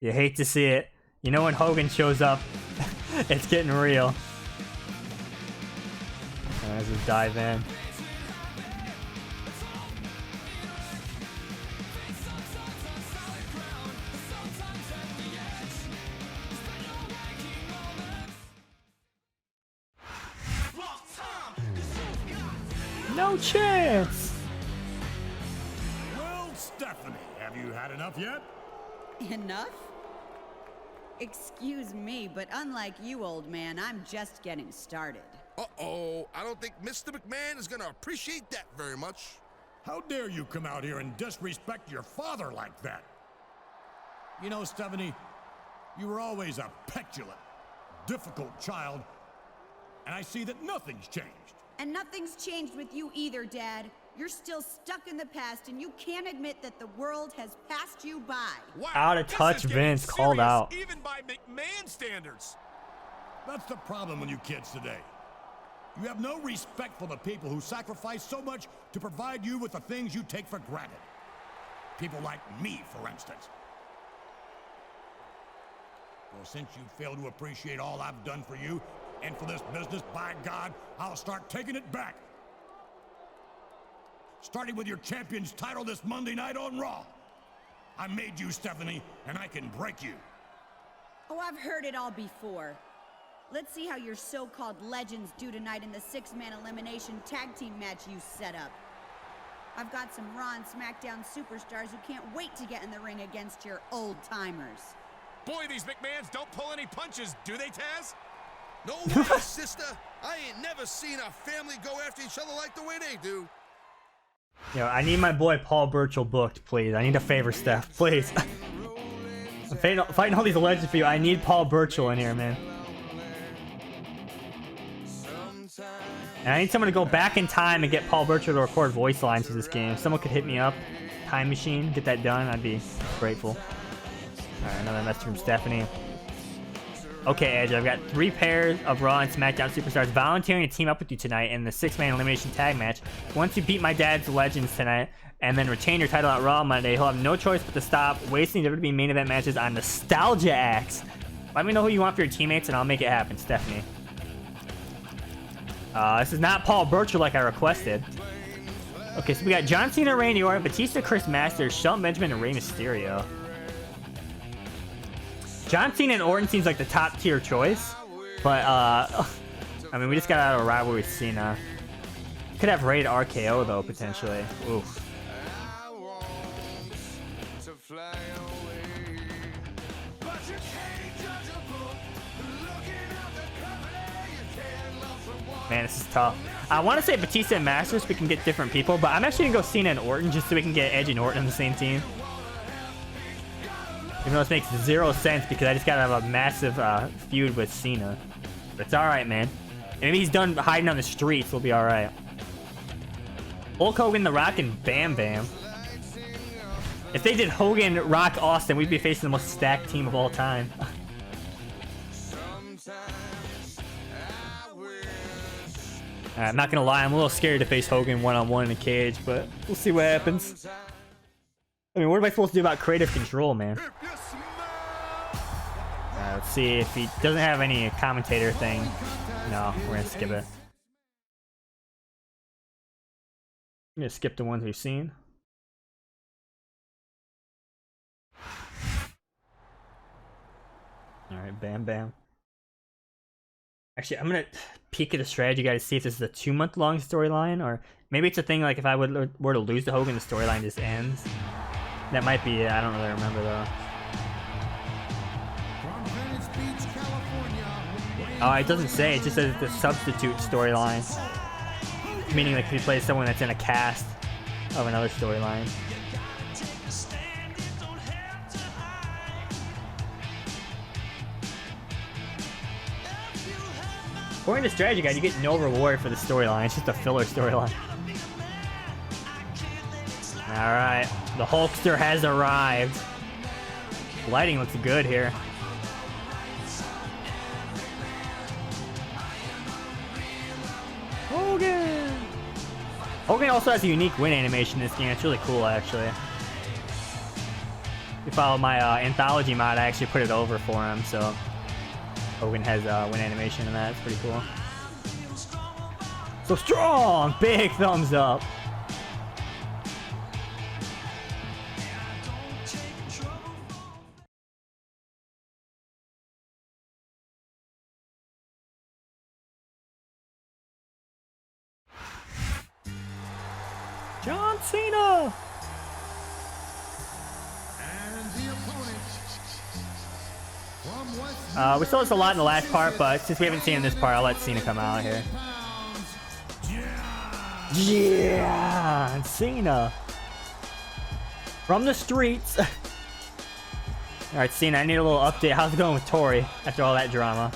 You hate to see it. You know when Hogan shows up, it's getting real. Let's just dive in. No chance. Well, Stephanie, have you had enough yet? Enough? Excuse me, but unlike you, old man, I'm just getting started. Uh-oh, I don't think Mr. McMahon is gonna appreciate that very much. How dare you come out here and disrespect your father like that? You know, Stephanie, you were always a petulant, difficult child, and I see that nothing's changed. And nothing's changed with you either, Dad. You're still stuck in the past, and you can't admit that the world has passed you by. Wow, Out of this touch, is getting Vince called serious, out. Even by McMahon standards. That's the problem with you kids today. You have no respect for the people who sacrifice so much to provide you with the things you take for granted. People like me, for instance. Well, since you fail to appreciate all I've done for you and for this business, by God, I'll start taking it back. Starting with your champion's title this Monday night on Raw. I made you, Stephanie, and I can break you. Oh, I've heard it all before. Let's see how your so-called legends do tonight in the six-man elimination tag team match you set up. I've got some Raw and SmackDown superstars who can't wait to get in the ring against your old-timers. Boy, these McMahons don't pull any punches, do they, Taz? No way, sister. I ain't never seen a family go after each other like the way they do. Yo, I need my boy Paul Burchill booked, please. I need a favor, Steph, please. I'm fighting all these legends for you. I need Paul Burchill in here, man. And I need someone to go back in time and get Paul Burchill to record voice lines for this game. If someone could hit me up, time machine, get that done, I'd be grateful. Alright, another message from Stephanie. Okay, Edge, I've got 3 pairs of Raw and SmackDown superstars volunteering to team up with you tonight in the 6-man elimination tag match. Once you beat my dad's legends tonight and then retain your title at Raw Monday, he'll have no choice but to stop wasting WWE main event matches on nostalgia acts. Let me know who you want for your teammates and I'll make it happen, Stephanie. This is not Paul Burchill like I requested. Okay, so we got John Cena, Randy Orton, Batista, Chris Masters, Shelton Benjamin, and Rey Mysterio. John Cena and Orton seems like the top tier choice, but I mean, we just got out of a rivalry with Cena. Could have rated RKO though, potentially. Oof. Man, this is tough. I want to say Batista and Masters, we can get different people, but I'm actually gonna go Cena and Orton just so we can get Edge and Orton on the same team. Even though this makes 0 sense because I just gotta have a massive feud with Cena. But it's alright, man. Maybe he's done hiding on the streets, we'll be alright. Hulk Hogan, The Rock, and Bam Bam. If they did Hogan, Rock, Austin, we'd be facing the most stacked team of all time. I'm not gonna lie, I'm a little scared to face Hogan one-on-one in a cage, but we'll see what happens. I mean, what am I supposed to do about creative control, man? Let's see if he doesn't have any commentator thing. No, we're gonna skip it. I'm gonna skip the ones we've seen. Alright, Bam Bam. Actually, I'm gonna peek at a strategy guide to see if this is a 2-month-long storyline, or maybe it's a thing like if I were to lose to Hogan, the storyline just ends. That might be it. I don't really remember though. Oh, it doesn't say. It just says it's the substitute storyline. Meaning like if he plays someone that's in a cast of another storyline. According to Strategy Guide, you get no reward for the storyline. It's just a filler storyline. Alright, the Hulkster has arrived. Lighting looks good here. Hogan! Hogan also has a unique win animation in this game. It's really cool, actually. If you follow my anthology mod, I actually put it over for him, so Hogan has win animation in that. It's pretty cool. So strong! Big thumbs up. John Cena. And the opponent from West We saw this a lot in the last part, but since we haven't seen in this part, I'll let Cena come out here. Yeah, Cena from the streets. All right, Cena, I need a little update. How's it going with Tori after all that drama?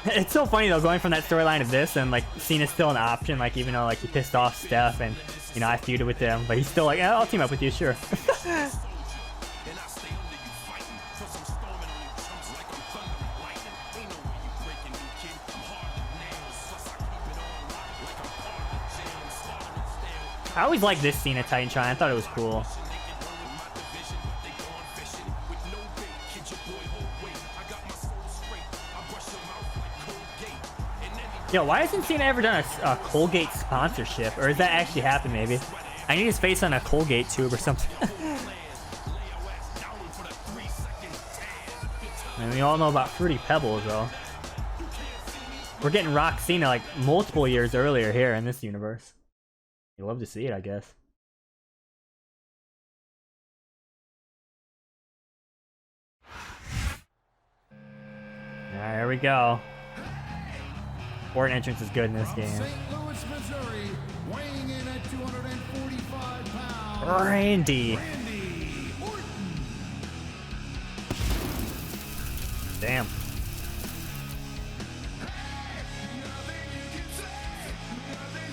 It's so funny though, going from that storyline to this, and like Cena's still an option. Like even though like he pissed off Steph, and you know I feuded with him, but he's still like, I'll team up with you, sure. I always liked this Cena Titantron. I thought it was cool. Yo, why hasn't Cena ever done a Colgate sponsorship? Or has that actually happened, maybe? I need his face on a Colgate tube or something. And we all know about Fruity Pebbles, though. We're getting Rock Cena like multiple years earlier here in this universe. You love to see it, I guess. Alright, here we go. Orton entrance is good in this game. St. Louis, Missouri, weighing in at 245 pounds. Randy. Randy Orton. Damn.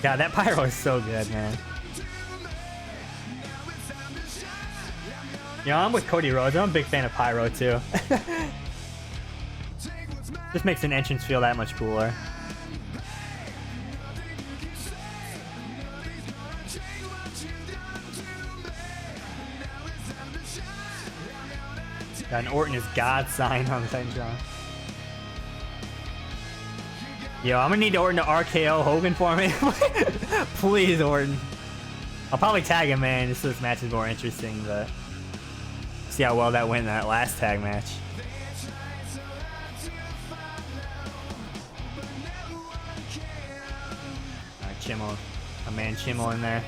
God, that pyro is so good, man. You know, I'm with Cody Rhodes. I'm a big fan of pyro, too. Just makes an entrance feel that much cooler. Got an Orton is God sign on the Titantron. Yo, I'm gonna need Orton to RKO Hogan for me. Please, Orton. I'll probably tag him, man, just so this match is more interesting, but see how well that went in that last tag match. Alright, Chimmel. My man Chimmel in there.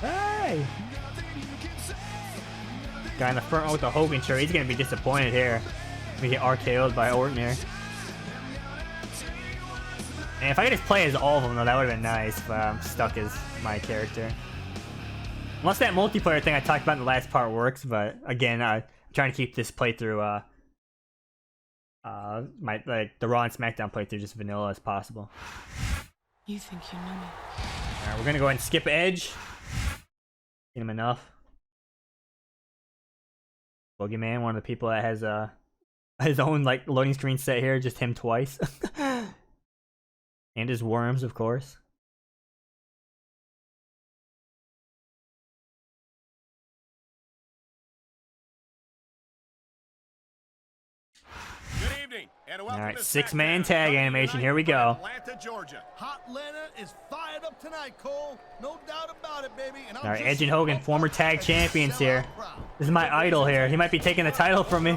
Hey! Guy in the front row with the Hogan shirt, he's gonna be disappointed here. We get RKO'd by Orton here. And if I could just play as all of them though, that would have been nice, but I'm stuck as my character. Unless that multiplayer thing I talked about in the last part works, but again, I'm trying to keep this playthrough, the Raw and SmackDown playthrough just vanilla as possible. You think you know me? Alright, we're gonna go ahead and skip Edge. Get him enough. Boogeyman, one of the people that has his own like loading screen set here, just him twice. And his worms, of course. Good evening, and welcome All right, to six-man SmackDown, tag coming animation. tonight Here we from go. Atlanta, Georgia. Hot Atlanta is fired up tonight, Cole. No doubt about it, baby. And All right, Edge and Hogan, former tag champions here. This is my idol here. He might be taking the title from me.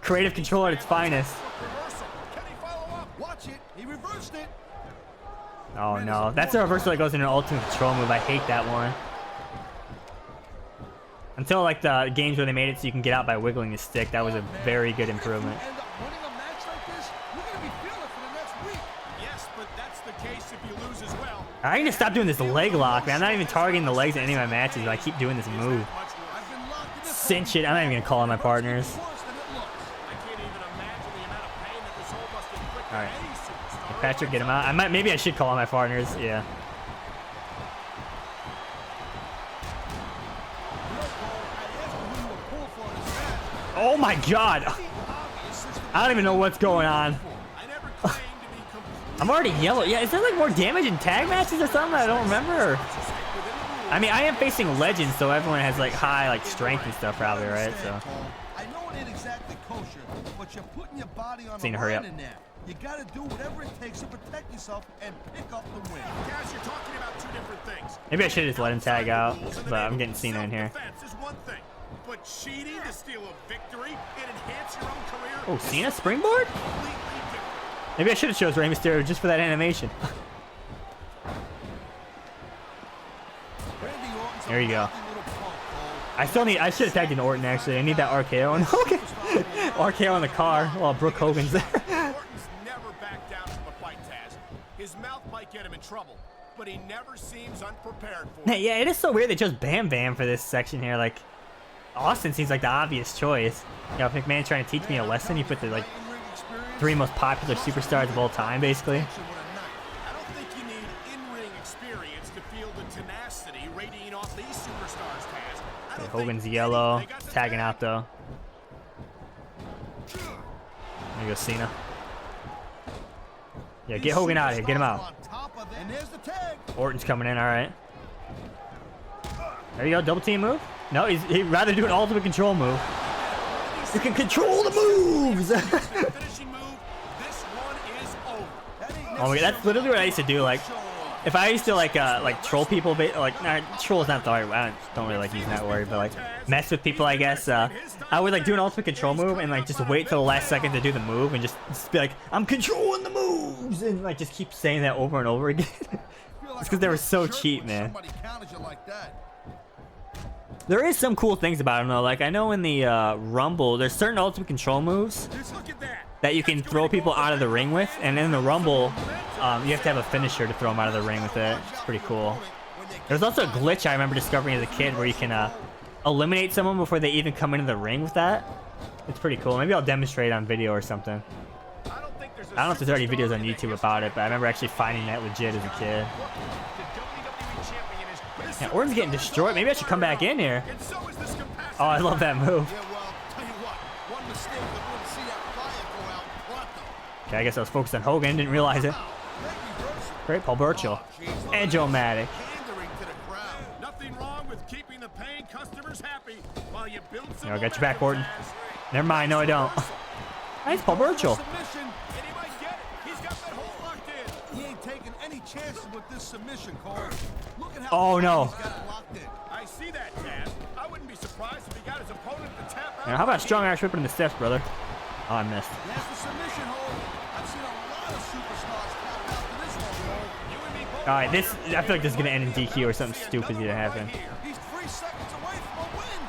Creative control at its finest. Reversal. Can he follow up? Watch it. He reversed it. Oh no, that's a reversal that goes into an ultimate control move. I hate that one. Until like the games where they made it so you can get out by wiggling the stick, that was a very good improvement. End up winning a match like this, you're gonna be feeling for the next week. Yes, but that's the case if you lose as well. I need to stop doing this leg lock, man. I'm not even targeting the legs in any of my matches, but I keep doing this move. I've been locked in this Cinch it. I'm not even gonna call on my partners. worse than it looks. I can't even imagine the amount of pain that this hold must inflict All on right. any superstar. Patrick, get him out. Maybe I should call on my partners. Yeah. Oh my god! I don't even know what's going on. I never claimed to be complete. I'm already yellow. Yeah, is there like more damage in tag matches or something? I don't remember. I mean, I am facing legends, so everyone has like high like strength and stuff probably, right? So I know it ain't exactly kosher, but you're putting your body on the Cena, hurry line up. in there. You gotta do whatever it takes to protect yourself and pick up the win. Guys, you're talking about two different things. Maybe I should just let him tag out, but I'm getting Cena in here. Self-defense is one thing, but cheating to steal a victory and enhance your own career. Oh, Cena springboard? Completely different. Maybe I should have chose Rey Mysterio just for that animation. There you go. I should have tagged in Orton actually. I need that RKO. And okay. RKO in the car while Brooke Hogan's there. Orton's never backed down from a fight, Taz. His mouth might get him in trouble, but he never seems unprepared for it. Yeah, it is so weird they chose Bam Bam for this section here. Like, Austin seems like the obvious choice. You know, if McMahon's trying to teach me a lesson, you put the like 3 most popular superstars of all time, basically. I don't think you need in-ring experience to feel the tenacity radiating off these superstars, Taz. I don't Hogan's think yellow, they got the tagging tag. out though. There goes Cena. Yeah, get Hogan out of here. Get him out. And there's the tag. Orton's coming in. All right. There you go. Double team move. No, he'd rather do an ultimate control move. You can control the moves. Finishing move. This one is over. Oh my God, that's literally what I used to do. Like, if I used to like troll people, like nah, troll is not the right word. I don't really like using that word, but like mess with people, I guess. I would like do an ultimate control move and like just wait till the last second to do the move and just be like, I'm controlling the moves, and like just keep saying that over and over again. It's because they were so cheap, man. Somebody counted you like that. There is some cool things about them though. Like I know in the Rumble, there's certain ultimate control moves Just look at that. that you can throw people out of the ring with, and in the Rumble, you have to have a finisher to throw them out of the ring with it. It's pretty cool. There's also a glitch I remember discovering as a kid where you can eliminate someone before they even come into the ring with that. It's pretty cool. Maybe I'll demonstrate on video or something. I don't think there's a I don't know if there's already videos on superstar YouTube about it, but I remember actually finding that legit as a kid. The WWE champion is Yeah, Orton's getting destroyed. Maybe I should come back in here. And so is this compassionate. Oh, I love that move. Yeah, well, tell you what, one mistake that wouldn't see that fire go out pronto. Okay, I guess I was focused on Hogan. Didn't realize it. Great, Paul Burchill. And Joe-Matic. Pandering to the crowd. Nothing wrong with keeping the paying customers happy while you build some I got your back, momentum, Orton. Taz. Never mind. No, I don't. Nice, Paul Burchill. Submission, and he might get it. He's got that hold locked in. He ain't taking any chances with this submission, Cole. Look at how Oh, no. he's got it locked in. I see that, Taz. I wouldn't be surprised if he got his opponent to tap out. Now, how about a strong Irish whip in the steps, brother? Oh, I missed. There's the submission hold. I've seen a lot of superstars tap out to this one, Cole. You and me both. All right, this. I feel like this is gonna end in DQ or something stupid gonna happen. He's 3 seconds away from a win.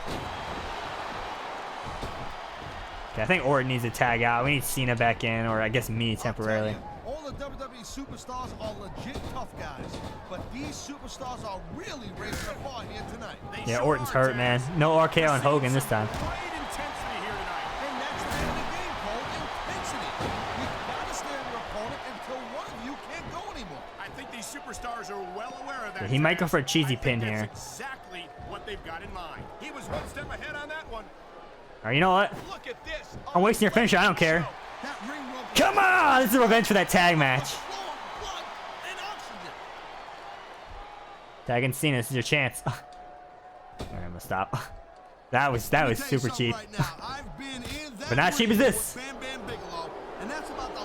Okay, I think Orton needs to tag out. We need Cena back in, or I guess me temporarily. All the WWE superstars are legit tough guys, but these superstars are really raising the bar here tonight. They Yeah, sure Orton's are, hurt, Taz. man. No RKO on Hogan this time. Great intensity here tonight, and that's the name of the game, Cole. Intensity. You gotta stay on your opponent until one of you can't go anymore. I think these superstars are well aware of that. Yeah, he might go for a cheesy I think pin that's here. Exactly what they've got in mind. He was one step ahead on that one. All right, you know what? Look at this. I'm wasting your finisher. I don't care. That ring rope. Come on! This is revenge for that tag match. Flowing blood and oxygen. Tag and Cena, this is your chance. All right, I'm gonna stop. That was super cheap. But not cheap as this.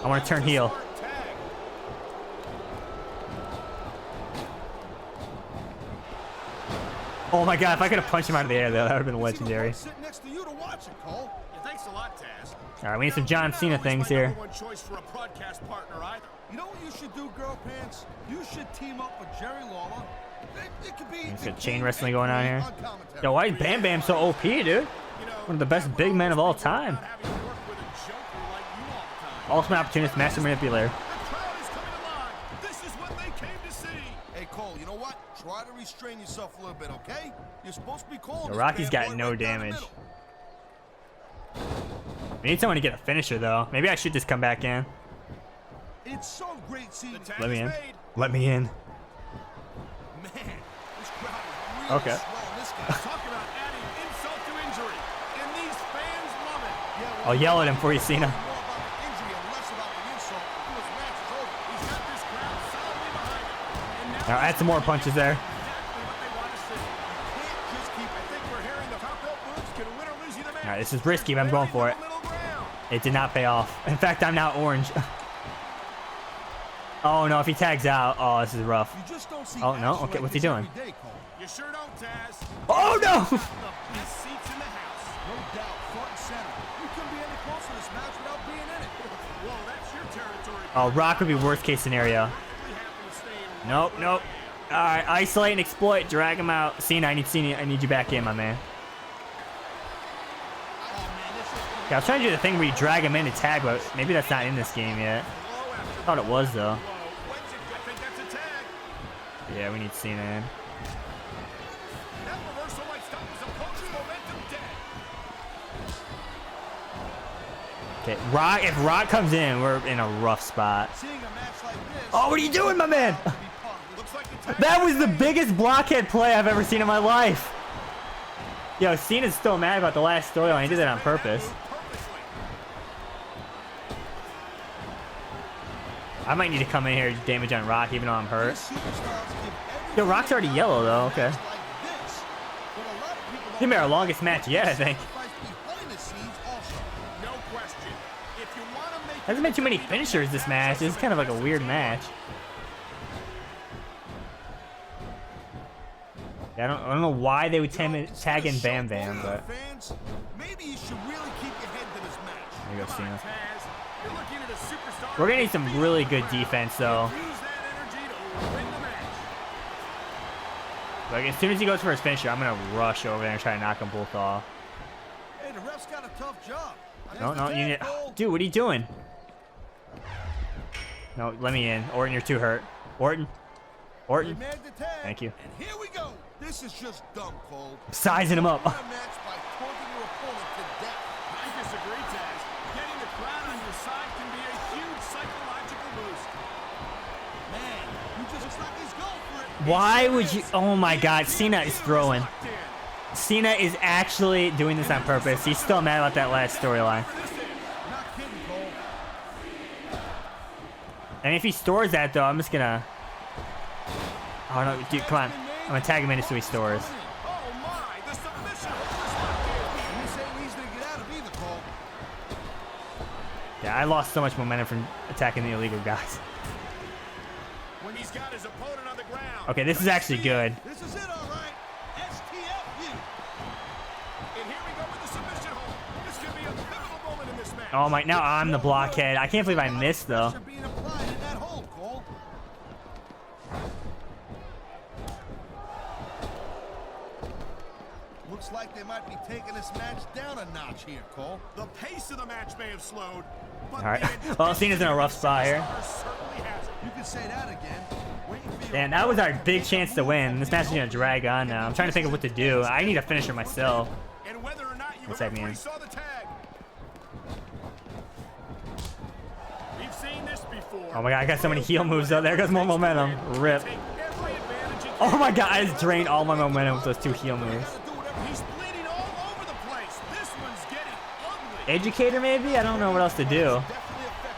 I want to turn heel. Oh my God! If I could have punched him out of the air, though, that would have been legendary. Next to you to watch it, Cole. Yeah, thanks a lot, Taz. All right, we need some John Cena things here. One choice for a broadcast partner either. You know what you should do, Girl Pants? You should team up with Jerry Lawler. It could be. There's got chain wrestling going on here. Yo, why is Bam Bam so OP, dude? One of the best big men of all time. Ultimate opportunist, master manipulator. Hey, Cole, you know what? Try to restrain yourself a little bit, okay? You're supposed to be calling. Rocky's got no damage. We need someone to get a finisher, though. Maybe I should just come back in. It's so great seeing. Let me in. Let me in. Man, this crowd is really Okay. swelling this guy. Talk about adding insult to injury, and these fans love it. Yeah, I'll yell at him for you, Cena. more about the injury and less about the insult. This match is over. He's got this crowd solidly behind him. And now Now add some more punches there. exactly what they want to see. Can't just keep. I think we're hearing the top rope moves can win or lose you the match. All right, this is risky, but I'm going for it. Middle ground. It did not pay off. In fact, I'm now orange. Oh no, if he tags out, oh, this is rough. You just don't see Oh no, action okay, like what's he this doing? every day, Cole. You sure don't, Taz. Oh no! The best seats in the house. No doubt, front and center. You couldn't be any closer to this match without being in it. Whoa, that's your territory. Oh, Rock would be worst case scenario. We happen to stay in Nope, nope. All right, isolate and exploit, drag him out. Cena, I need you back in, my man. Yeah, I was trying to do the thing where you drag him in and tag, but maybe that's not in this game yet. Thought it was though. I think that's a tag. Yeah, we need Cena in. That reversal might stop his opponent's momentum dead. Okay, Rock. If Rock comes in, we're in a rough spot. Seeing a match like this. Oh, what are you doing, my man? Looks like the tag. That was the biggest blockhead play I've ever seen in my life. Yo, Cena's still mad about the last storyline. He did that on purpose. I might need to come in here and damage on Rock, even though I'm hurt. Yo, Rock's already yellow, though. Okay. This may be our longest match yet, I think. No question. If you want to make Hasn't been too many finishers this match. This is kind of like a weird match. Yeah, I don't know why they would tag in Bam Bam, but Maybe you should really keep your head to this match. there you go, Cena. Taz, you're looking at a superstar. We're gonna need some really good defense, though. Use that energy to win the match. Like, as soon as he goes for his finisher, I'm gonna rush over there and try to knock them both off. Hey, the ref's got a tough job. No, no, you need. Dude, what are you doing? No, let me in. Orton, you're too hurt. Orton. Orton. Thank you. And here we go. This is just dumb, Cole. Sizing him up. Win a match by taunting your opponent to death. I disagree, Taz. Getting the crowd on your side can be a huge psychological boost. Man, you just looks like he's going for it. Why would you? Oh my God, Cena is throwing. Cena is actually doing this on purpose. He's still mad about that last storyline. Not kidding, Cole. And if he stores that, though, I'm just gonna. Oh no, dude, come on. I'm gonna tag him in as he stores. Oh my, the submission hold is You say easy to get out of either, Cole. Yeah, I lost so much momentum from attacking the illegal guys. when he's got his opponent on the ground. Okay, this is actually good. This is it, all right. STFU. And here we go with the submission hold. This could be a pivotal moment in this match. Oh my, now I'm the blockhead. I can't believe I missed, though. Pressure being applied in that hold, Cole. Looks like they might be taking this match down a notch here, Cole. The pace of the match may have slowed, but All right. the Well, Cena's in a rough spot here. certainly has it. You can say that again. Waiting for your And that was our big chance to win. This match is gonna drag on now. I'm trying to think of what to do. I need a finisher myself. And whether or not you Let's tag me in. saw the tag. We've seen this before. Oh my God, I got so many heel moves though. There goes more momentum. Rip. Take every advantage you Oh my God, I just drained all my momentum with those two heel moves. He's bleeding all over the place. This one's getting ugly. Educator maybe? I don't know what else to do.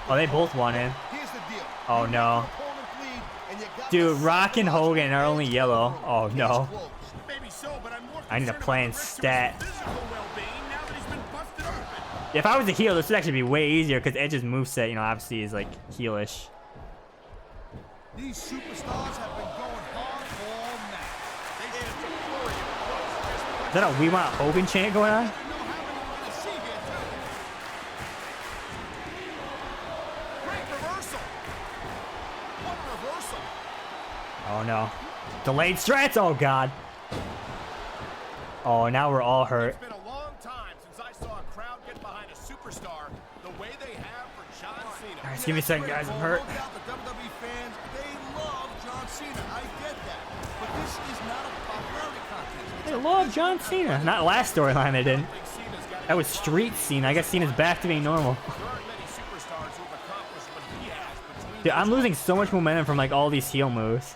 Oh, they both won in. Here's the deal. Oh no. Dude, Rock and Hogan are only yellow. Oh no. Maybe so, but I'm more I need a concerned plan about the risk to stat. his physical well-being now that he's been busted open. If I was a heel, this would actually be way easier because Edge's moveset, you know, obviously is like heelish. These superstars have been going hard all match. They have some flurry of blows. Is that a We Want Hogan chant going on? They know how many we're gonna see here, too. Great reversal. What a reversal. Oh no. Delayed strats. Oh God. Oh, now we're all hurt. It's been a long time since I saw a crowd get behind a superstar the way they have for John Cena. All right, just give me a second, guys. I'm hurt. No doubt the WWE fans, they love John Cena. I get that. But this is not a popularity contest. They love John Cena. Not last storyline they didn't. That was Street Cena. I guess Cena's back to being normal. There aren't many superstars who have accomplished what he has between Dude, I'm losing so much momentum from like all these heel moves.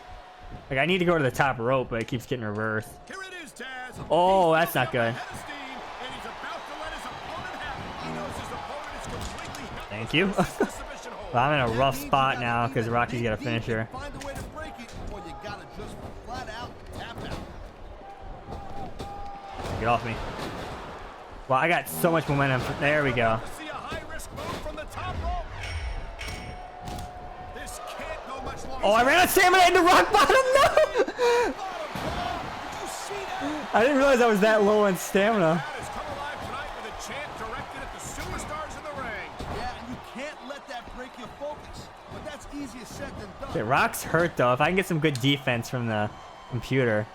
Like I need to go to the top rope, but it keeps getting reversed. Here it is, Taz. Oh, that's not good. Head of steam, and he's about to let his opponent have it. He knows his opponent is completely helpless. Thank you. This is the submission hold. Well, I'm in a rough spot now because Rocky's got a finisher. Find a way to break it, or you gotta just flat out tap out. Get off me. Well, I got so much momentum. There we go. To see a high-risk move from the top rope. This can't go Oh, I ran out of stamina into rock bottom. No! Did you see that? I didn't realize I was that low on stamina. That has come alive tonight with a chant directed at the superstars in the ring. Yeah, and you can't let that break your focus. But that's easier said than done. Okay, Rock's hurt though. If I can get some good defense from the computer.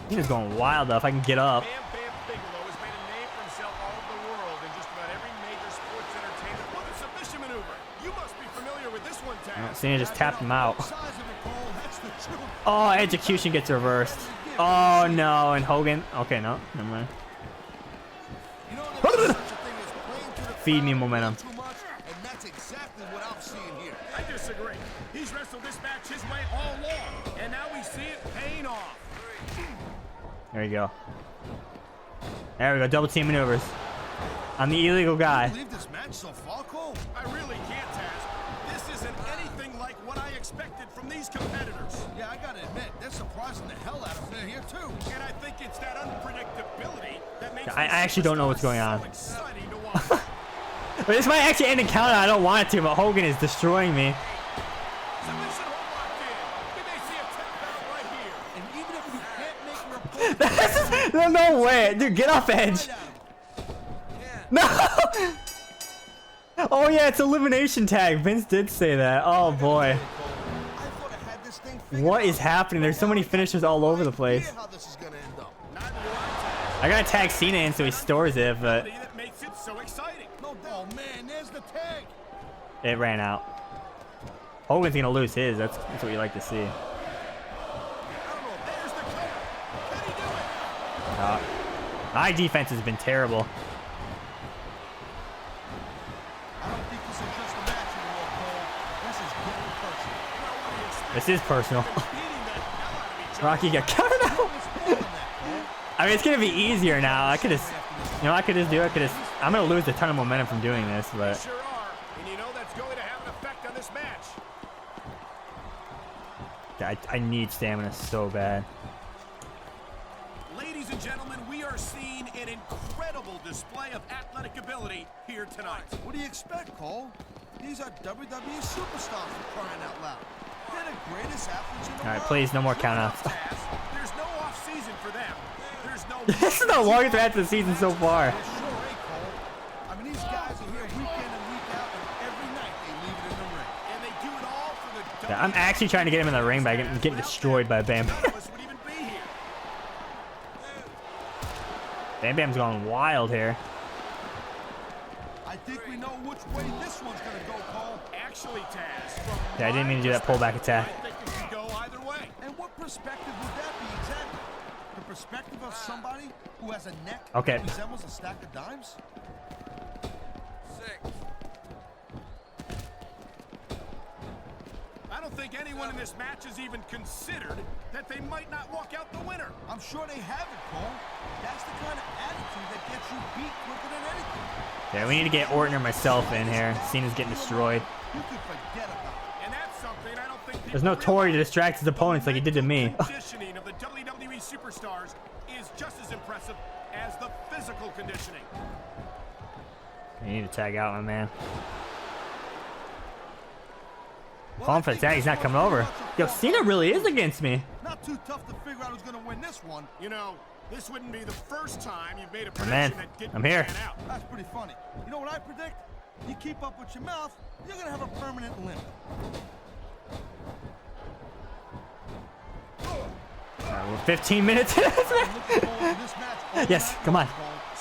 He's just going wild though. If I can get up. Bam Bam Bigelow has made a name for himself all over the world in just about every major sports entertainment. What a submission maneuver. You must be familiar with this one, Taz. Cena just tapped him out. Size of it, Cole, that's the truth. Oh, execution gets reversed. Oh no, and Hogan. Okay, no, never mind. You know, there's such a thing as playing to the Feed me crowd momentum. too much, and that's exactly what I'm seeing here. I disagree. He's wrestled this match his way all along, and now we see it paying off. There you go. There we go. Double team maneuvers. I'm the illegal guy. Can you believe this match so far, Cole? I really can't, Taz. This isn't anything like what I expected from these competitors. Yeah, I gotta admit, they're surprising the hell out of me here too. And I think it's that unpredictability that makes I actually don't know what's going on. so exciting to watch. But this might actually end in count. I don't want it to, but Hogan is destroying me. Submission hold locked in. We may see a tap out right here. And even if you can't make your opponent No way. Dude, get off Edge. No! Oh yeah, it's elimination tag. Vince did say that. Oh boy. I thought I had this thing figured What out. is happening? There's so many finishers all over the place. How this is gonna end up. Neither do I, I gotta tag Cena in so he stores it, but Taz. That makes it so exciting. No doubt. Oh man, there's the tag. it ran out. Hogan's gonna lose his. That's what you like to see. I don't know. There's the cover. Can he do it? My defense has been terrible. I don't think this is just a match anymore, Cole. This is getting personal. This is personal. Beating the hell out of each other. Rocky got covered out. It's more than that, Cole. I mean, it's gonna be easier now. I could just, you know, I could just do it. I'm gonna lose a ton of momentum from doing this, but Sure are. And you know that's going to have an effect on this match. I need stamina so bad. Ladies and gentlemen, we are seeing an incredible display of athletic ability here tonight. What do you expect, Cole? These are WWE superstars for crying out loud. They're the greatest athletes in the All right, world. please, no more countouts. Taz, there's no off season for them. There's no. This is the longest match of the season so far. Well, sure ain't, Cole. I mean, these guys are here week in and week out, and every night they leave it in the ring. And they do it all for the. Yeah, I'm actually trying to get him in the ring by getting destroyed by Bam None Bam. of us would even be here. Bam Bam's going wild here. I think we know which way this one's gonna go, Cole. Actually, Taz, from Yeah, I didn't mean to do that pullback attack. I think it could go either way. And what perspective would that be exactly? The perspective of somebody who has a neck Okay. that resembles a stack of dimes? I don't think anyone in this match has even considered that they might not walk out the winner. I'm sure they have it, Cole. That's the kind of attitude that gets you beat quicker than anything. Yeah, we need to get Orton or myself in here. Cena's getting destroyed. You can forget about it. And that's something I don't think There's no Tory to distract his opponents like he did to me. The conditioning of the WWE superstars is just as impressive as the physical conditioning. You need to tag out, my man. Well, Calling I for the think tag, he's not that's coming what over. about Yo, your Cena fourth really is quarter. against me. Not too tough to figure out who's going to win this one. You know, this wouldn't be the first time you've made a My man, prediction that didn't I'm here. pan out. That's pretty funny. You know what I predict? You keep up with your mouth, you're going to have a permanent limp. Alright, we're 15 minutes into this match. Looking forward to this match all Yes, night come on. long,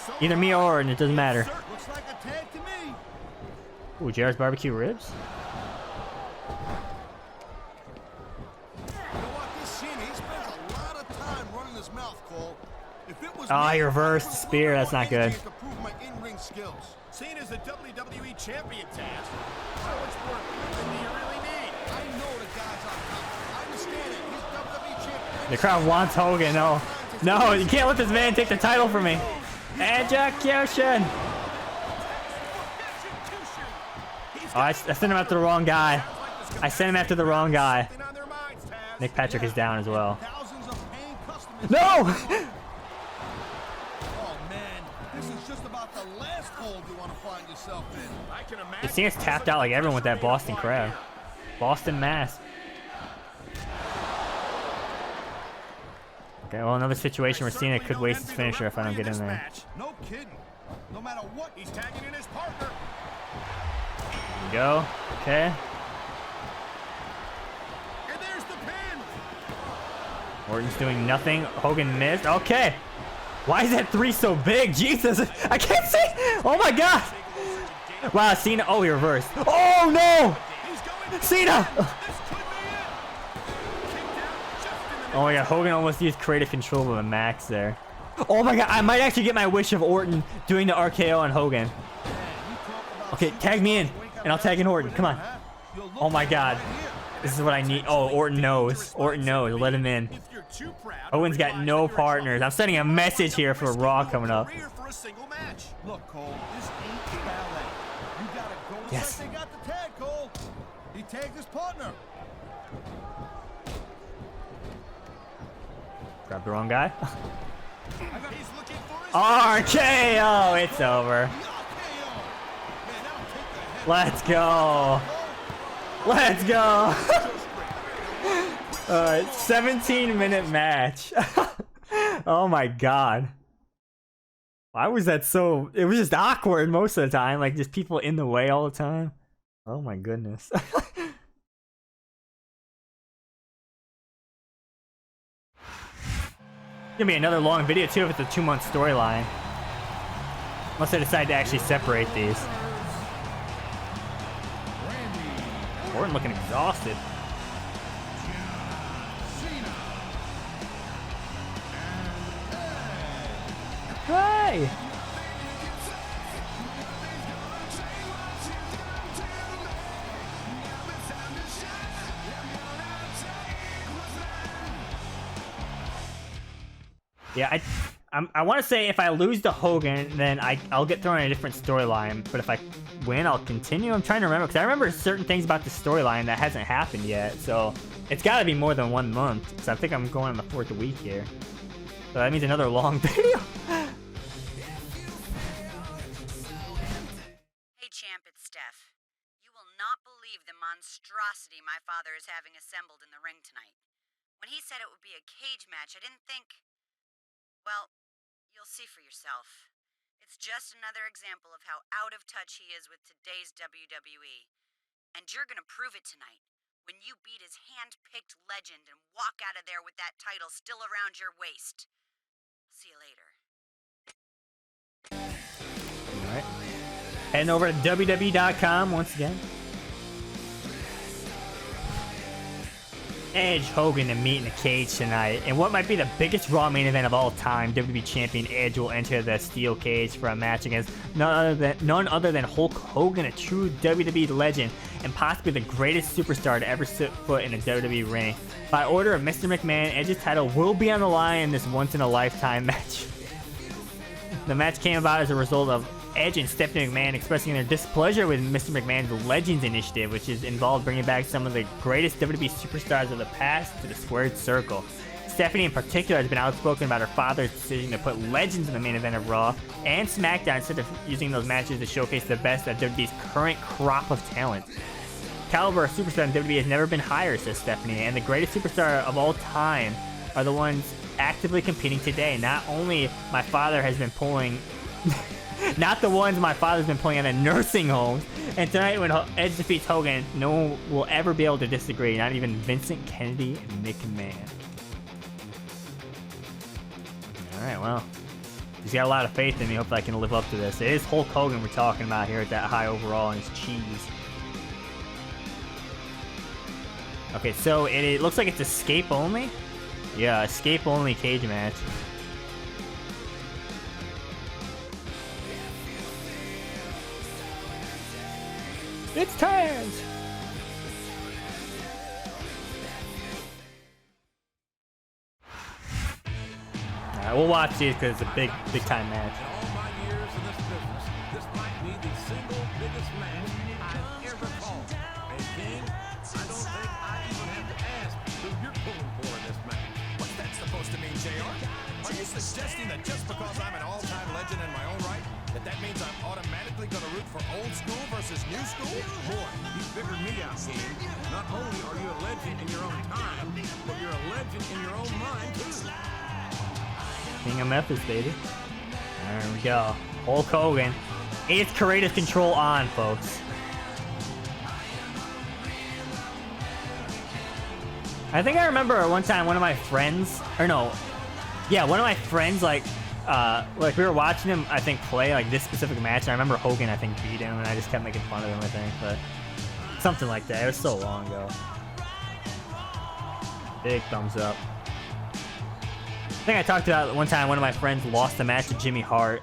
Cole. Either me or Orton, it doesn't matter. Looks like a tag to me. Ooh, JR's barbecue ribs. You know what? This Cena, he spends a lot of time running his mouth, Cole. If it was Oh, me, he reversed I would've spear. more that's not good. energy to prove my in-ring skills. Cena's the WWE champion, Taz. How much more equipment do you really need? I know the guy's on top. I understand it. He's WWE champion. The crowd wants Hogan. No, no, you can't let this man take the title from me. Execution. Oh, I sent him after the wrong guy. I sent him after the wrong guy. Nick Patrick is down as well. Thousands of paying customers. No! Oh man, this is just about the last hole you want to find yourself in. I can It imagine. seems tapped out like everyone with that Boston crab. Boston Mass. Okay, well, another situation where Cena could waste his finisher if I don't get in there. Match. No kidding. No matter what, he's tagging in his partner. There we go. Okay. And there's the pin. Orton's doing nothing. Hogan missed. Okay. Why is that 3 so big? Jesus. I can't see. Oh my god. Wow, Cena. Oh, he reversed. Oh no. Cena. Oh my god, Hogan almost used creative control with a max there. Oh my god, I might actually get my wish of Orton doing the RKO on Hogan. Okay, tag me in, and I'll tag in Orton. Come on. Oh my god. This is what I need. Oh, Orton knows. Orton knows. Let him in. Hogan's got no partners. I'm sending a message here for Raw coming up. Look, Cole, this ain't ballet. You gotta go yes. They got the tag, Cole. He tagged his partner. Grab the wrong guy. RKO! It's over. Let's go. Let's go. Alright, 17-minute match. Oh my god. Why was that so... It was just awkward most of the time. Like, just people in the way all the time. Oh my goodness. Gonna be another long video too if it's a 2-month storyline. Unless I decide to actually separate these. Orton looking exhausted. Hey! Yeah, I want to say if I lose to Hogan, then I'll get thrown in a different storyline. But if I win, I'll continue. I'm trying to remember, because I remember certain things about the storyline that hasn't happened yet. So it's got to be more than 1 month, because I think I'm going on the 4th week here. So that means another long video. Hey champ, it's Steph. You will not believe the monstrosity my father is having assembled in the ring tonight. When he said it would be a cage match, I didn't think... Well, you'll see for yourself. It's just another example of how out of touch he is with today's WWE. And you're gonna prove it tonight, when you beat his hand-picked legend and walk out of there with that title still around your waist. See you later. Alright. Heading over to WWE.com once again. Edge, Hogan, and meet in a cage tonight. And what might be the biggest Raw main event of all time, WWE Champion Edge will enter the steel cage for a match against none other than Hulk Hogan, a true WWE legend, and possibly the greatest superstar to ever set foot in a WWE ring. By order of Mr. McMahon, Edge's title will be on the line in this once-in-a-lifetime match. The match came about as a result of Edge and Stephanie McMahon expressing their displeasure with Mr. McMahon's Legends initiative, which is involved bringing back some of the greatest WWE superstars of the past to the squared circle. Stephanie in particular has been outspoken about her father's decision to put Legends in the main event of Raw and SmackDown instead of using those matches to showcase the best of WWE's current crop of talent. Caliber of superstar in WWE has never been higher, says Stephanie, and the greatest superstar of all time are the ones actively competing today. Not only my father has been pulling... Not the ones my father's been playing in a nursing home. And tonight when Edge defeats Hogan, no one will ever be able to disagree. Not even Vincent Kennedy and McMahon. Alright, well. He's got a lot of faith in me. Hope I can live up to this. It is Hulk Hogan we're talking about here at that high overall and his cheese. Okay, so it looks like it's escape only. Yeah, escape only cage match. It's time! Alright, we'll watch these because it's a big time match. In all my years in this business, this might be the single biggest match I've ever called. And King, I don't think I even have to ask who you're pulling for in this match. What's that supposed to mean, JR? Are you suggesting that just because I'm an all-time legend in my own right, that means I'm automatically going to root for old school versus new school? Boy, you figured me out, King. Not only are you a legend in your own time, but you're a legend in your own mind, too. King of Memphis, baby. There we go. Hulk Hogan. It's creative control on, folks. I think I remember one time one of my friends, or no, yeah, one of my friends, like we were watching him, I think, play like this specific match, and I remember Hogan, I think, beat him, and I just kept making fun of him, I think, but something like that. It was so long ago. Big thumbs up. I think I talked about one time one of my friends lost a match to Jimmy Hart,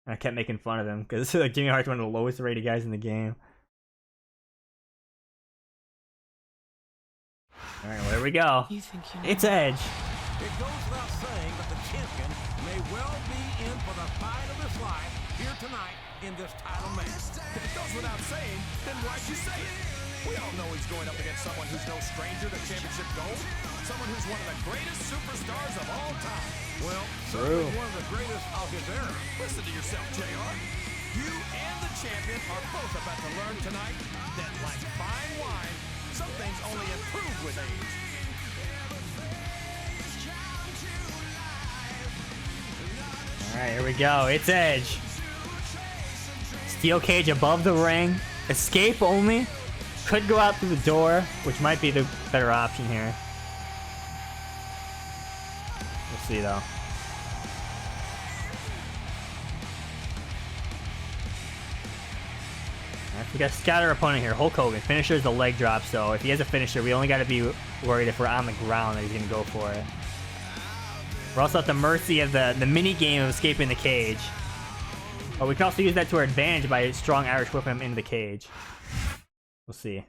and I kept making fun of him because like Jimmy Hart's one of the lowest rated guys in the game. All right, well, there we go. You think you know It's Edge. It goes without saying that the champion may well be in for the fight of his life here tonight in this title match. If it goes without saying, then why'd you say it? We all know he's going up against someone who's no stranger to championship gold. Someone who's one of the greatest superstars of all time. Well, certainly one of the greatest of his era. Listen to yourself, JR. You and the champion are both about to learn tonight that, like fine wine, some things only improve with age. All right, here we go. It's Edge. Steel cage above the ring. Escape only. Could go out through the door, which might be the better option here. We'll see, though. Alright, we got to scatter our opponent here. Hulk Hogan. Finisher is the leg drop, so if he has a finisher, we only got to be worried if we're on the ground that he's going to go for it. We're also at the mercy of the mini game of escaping the cage. But we can also use that to our advantage by strong Irish whipping him into the cage. We'll see.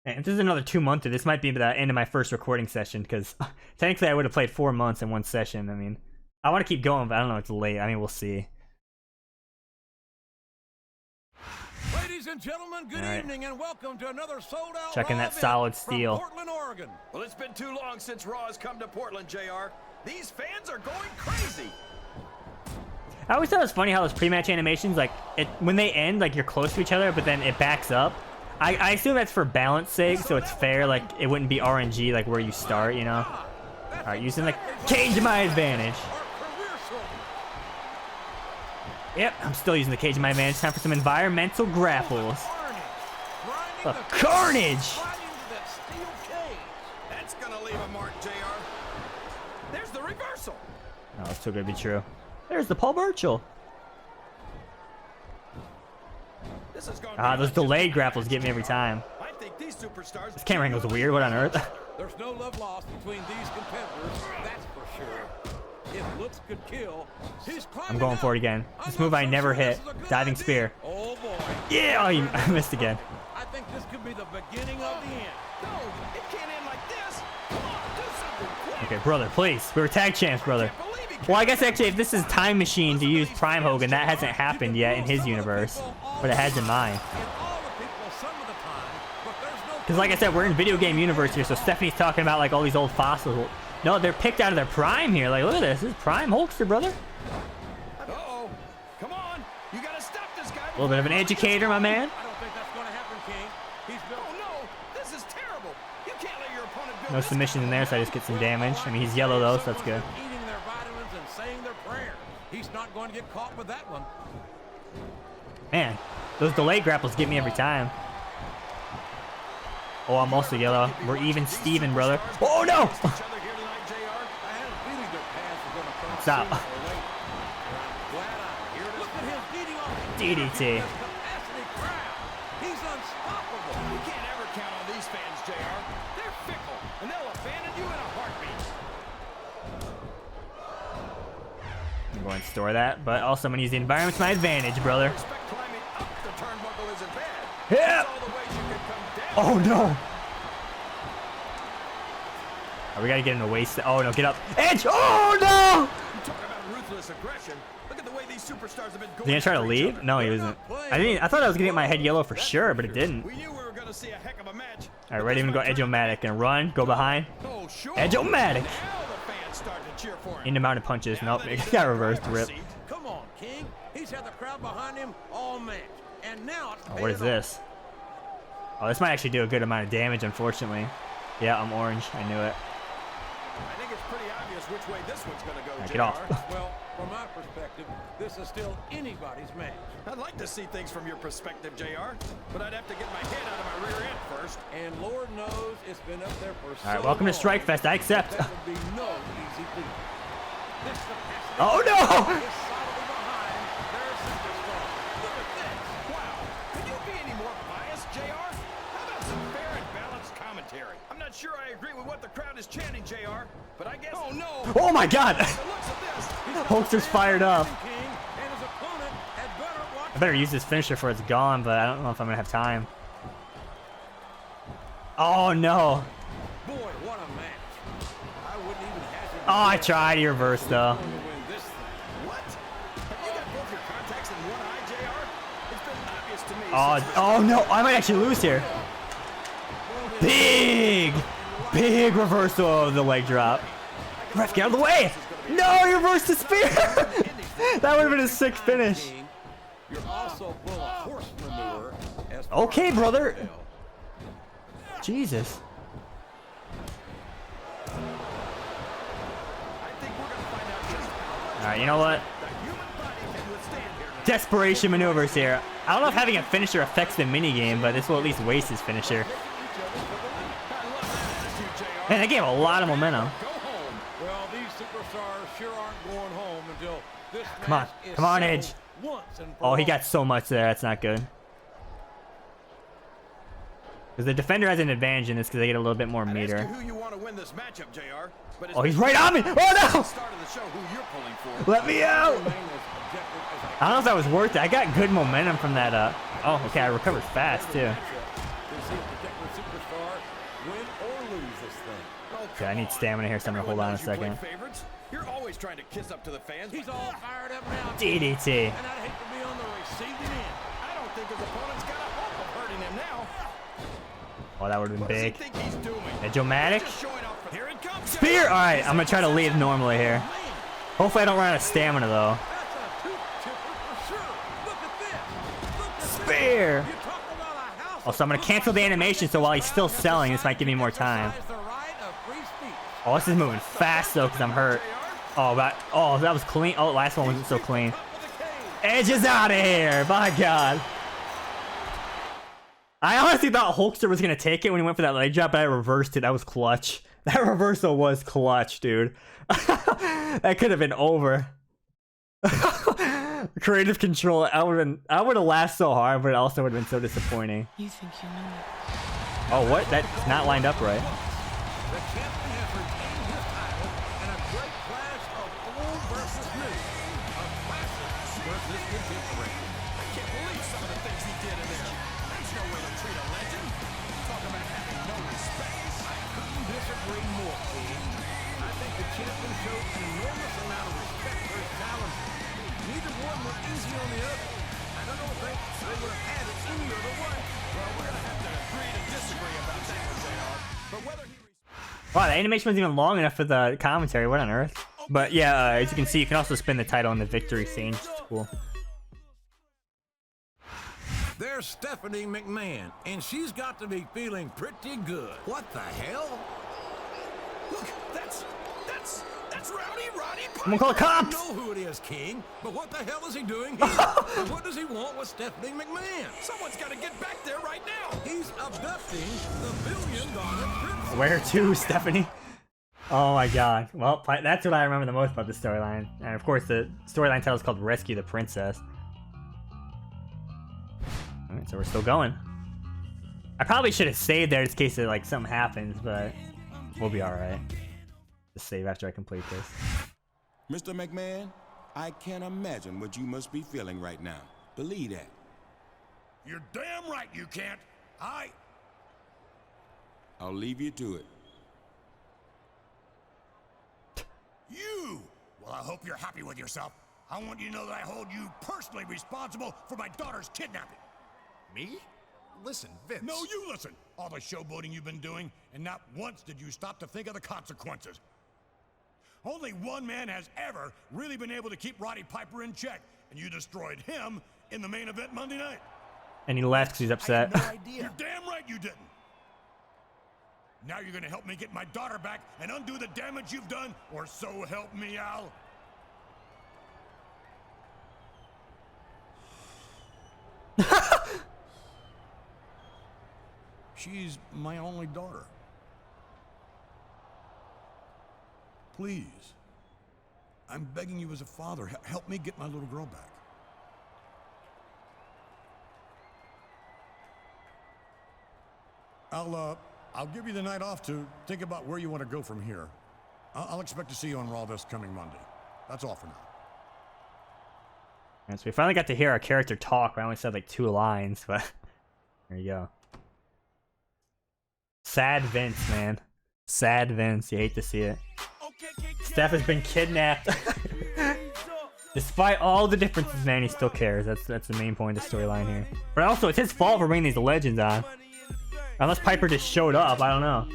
And if this is another 2-monther, this might be the end of my first recording session, because technically I would have played 4 months in one session. I mean, I want to keep going, but I don't know, it's late. I mean, we'll see. Ladies and gentlemen, good evening and welcome to another sold-out Checking Raw that event solid from steel. Portland, Oregon. Well, it's been too long since Raw has come to Portland, JR. These fans are going crazy. I always thought it was funny how those pre-match animations, like, when they end, like, you're close to each other, but then it backs up. I assume that's for balance sake, so it's fair, like, it wouldn't be RNG, like, where you start, you know? Alright, using the cage to my advantage. Yep, I'm still using the cage to my advantage. Time for some environmental grapples. The carnage! That's gonna leave a mark, JR. There's the reversal. Oh, it's too good to be true. There's the Paul Burchill. This is Ah, those delayed grapples get me every time. I think these superstars. This camera angle's weird. What on earth? There's no love lost between these competitors, that's for sure. If looks could kill, he's climbing I'm going for it again. This move I never hit. Diving spear. Oh boy. Yeah, oh, I missed again. I think this could be the beginning of the end. No, it can't end like this. Come on, do something quick. Okay, brother, please. We were tag champs, brother. Well, I guess actually, if this is Time Machine to use Prime Hogan, that hasn't happened yet in his universe. But it has in mine. Because like I said, we're in video game universe here, so Stephanie's talking about like all these old fossils. No, they're picked out of their prime here. Like, look at this. This is Prime Hulkster, brother. Uh-oh. Come on. You gotta stop this guy. A little bit of an educator, my man. I don't think that's going to happen, King. He's built. Oh, no. This is terrible. You can't let your opponent build No this submission in there, so I just get some damage. I mean, he's yellow though, so that's good. Eating their vitamins and saying their prayer. He's not going to get caught with that one. Man, those delayed grapples get me every time. Oh, I'm also yellow. We're even Steven, brother. Oh, no! each other here tonight, JR. I had a feeling their paths were going to cross. Stop. sooner or later. I'm glad I'm here to look at him beating off DDT. this capacity crowd. He's unstoppable. You can't ever count on these fans, JR. They're fickle, and they'll abandon you in a heartbeat. I'm going to store that, but also I'm going to use the environment to my advantage, brother. Expect climbing up the turnbuckle isn't bad. Yeah. That's all the ways you could come down. Oh, no. Oh, we got to get him to waste it. Oh, no, get up. Edge! Oh, no! You talk about ruthless aggression. Look at the way these superstars have been going. Did he try to after each leave? other. No, he wasn't. I thought I was going to get my head yellow for sure, but it didn't. We knew we were going to see a heck of a match. All right, ready to go Edge-O-Matic and run, go behind. Oh, sure. Edge-O-Matic. Now the fans start to cheer for him. Into mounted punches. Nope, it got reversed. Rip. Come on, King. He's had the crowd behind him all match. And now it's Oh, what is paying off. this? Oh, this might actually do a good amount of damage, unfortunately. Yeah, I'm orange. I knew it. I think it's pretty obvious which way this one's going to go, Right, JR. get off. Well, from my perspective, this is still anybody's match. I'd like to see things from your perspective, JR, but I'd have to get my head out of my rear end first. And Lord knows it's been up there for so All right, welcome to long. Strike Fest. I accept. That would be no easy feat. This capacity Oh no! is solidly behind their superstar. Look at this. Wow. Could you be any more biased, JR? How about some fair and balanced commentary? I'm not sure I agree with what the crowd is chanting, JR, but I guess... Oh, no! Oh my God! The looks of this. Hulkster's fired up. King and his opponent had better watch. I better use this finisher before it's gone, but I don't know if I'm gonna have time. Oh no! Boy, what a match. I wouldn't even hazard. Oh, I tried. He reversed though. to win this thing. What? Have you got both your contacts in one eye, JR? It's been obvious to me. Oh no! I might actually lose here. Big reversal of the leg drop. Ref, get out of the way! No, he reversed the spear! That would have been a sick finish. You're also full of horse manure. As Okay, far as brother. I can tell. Jesus. I think we're going to find out just how much All right, you know what? the human body can withstand here tonight. Desperation maneuvers here. I don't know if having a finisher affects the minigame, but this will at least waste his finisher. Man, that gave a lot of momentum. Go home. Well, these superstars sure aren't going home until this Come on. match is Come on, settled Edge. once and for Oh, he all. got so much there. That's not good. Because the defender has an advantage in this because they get a little bit more I'd ask meter. you who you want to win this matchup, JR. But Oh, he's right on me! Oh no! Start of the show, who you're pulling for. Let me out! Remain as objective as I don't know if that was worth it. I got good momentum from that. Oh, okay. I recovered fast too. matchup to see a particular superstar win or lose this thing. Oh, Okay, I come need on. stamina here, so I'm gonna hold Everyone on a knows you play second. favorites. You're always trying to kiss up to the fans. He's but all fired up now. DDT. And I'd hate to be on the receiving end. I don't think his opponent's got a hope of hurting him now. Oh, that would have What been does he big. think he's doing? Edge-o-matic. Just showing off for... Here it comes. Spear! JR. Alright, I'm gonna try to leave normally here. Hopefully I don't run out of stamina though. That's a tooth-tipper for sure. Look at this. Look at this. Spear! You talk about a house Oh, so I'm gonna cancel the animation so while he's still selling, this might give me more time. exercise the right of free speech. Oh, this is moving fast though because I'm hurt. Oh, that was clean. Oh, last one wasn't so clean. Top of the cage. Edge is out of here. My God. I honestly thought Hulkster was going to take it when he went for that leg drop, but I reversed it. That was clutch. That reversal was clutch, dude. That could have been over. Creative control. I would have laughed so hard, but it also would have been so disappointing. You think you know me? Oh, what? That's not lined up right. The champion has retained his title in a great clash of old versus new. A classic versus contemporary. I can't believe some of the things he did in there. That's no way to treat a legend. Talk about having no respect. I couldn't disagree more, King. I think the champion showed an enormous amount of respect for his talent. Neither one were easy on the other. I don't know if they would have had it any other way. Well, we're going to have to agree to disagree about that one, JR. But whether he... Wow, the animation wasn't even long enough for the commentary. What on earth? But yeah, as you can see, you can also spin the title in the victory scene. It's cool. There's Stephanie McMahon, and she's got to be feeling pretty good. What the hell? Look, that's Rowdy Roddy Piper. I'm gonna call the I cops! know who it is, King, but what the hell is he doing here? And what does he want with Stephanie McMahon? Someone's got to get back there right now. He's abducting the billion-dollar princess. Where to, Stephanie? Oh my God. Well, that's what I remember the most about the storyline. And of course, the storyline title is called Rescue the Princess. Alright, so we're still going. I probably should have saved there in case like something happens, but we'll be alright. Just save after I complete this. Mr. McMahon, I can't imagine what you must be feeling right now. Believe that. You're damn right you can't. I'll leave you to it. You! Well, I hope you're happy with yourself. I want you to know that I hold you personally responsible for my daughter's kidnapping. Me? Listen, Vince. No, you listen. All the showboating you've been doing, and not once did you stop to think of the consequences. Only one man has ever really been able to keep Roddy Piper in check, and you destroyed him in the main event Monday night. And he left because he's upset. No idea. You're damn right you didn't. Now you're gonna help me get my daughter back and undo the damage you've done, or so help me, Al? She's my only daughter. Please. I'm begging you as a father, help me get my little girl back. I'll give you the night off to think about where you want to go from here. I'll expect to see you on Raw this coming Monday. That's all for now. And so we finally got to hear our character talk. I only said like 2 lines, but there you go. Sad Vince, man. Sad Vince. You hate to see it. Steph has been kidnapped. Despite all the differences, man, he still cares. That's the main point of the storyline here. But also, it's his fault for bringing these legends on. Unless Piper just showed up, I don't know.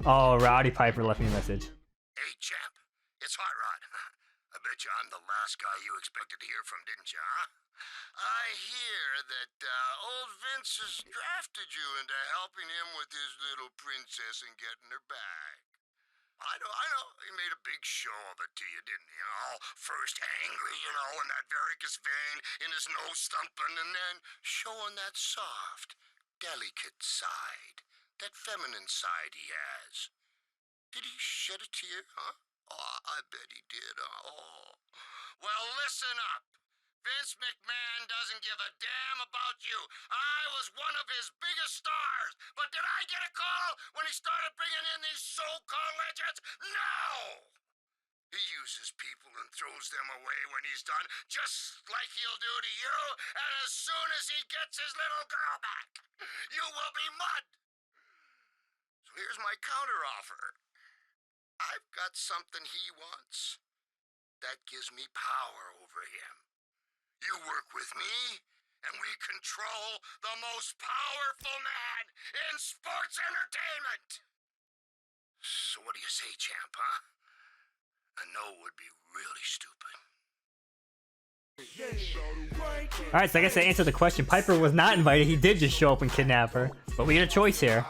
Oh, Rowdy Piper left me a message. Hey, champ. It's Hot Rod. I bet you I'm the last guy you expected to hear from, didn't you, huh? I hear that old Vince has drafted you into helping him with his little princess and getting her back. I know. He made a big show of it to you, didn't he? All first angry, in that varicose vein in his nose thumping, and then showing that soft, delicate side, that feminine side he has. Did he shed a tear, huh? Oh, I bet he did. Oh. Well, listen up. Vince McMahon doesn't give a damn about you. I was one of his biggest stars. But did I get a call when he started bringing in these so-called legends? No! He uses people and throws them away when he's done, just like he'll do to you. And as soon as he gets his little girl back, you will be mud. So here's my counteroffer. I've got something he wants. That gives me power over him. You work with me, and we control the most powerful man in sports entertainment. So what do you say, champ, huh? A no would be really stupid. Alright, so I guess I answered the question. Piper was not invited. He did just show up and kidnap her. But we get a choice here.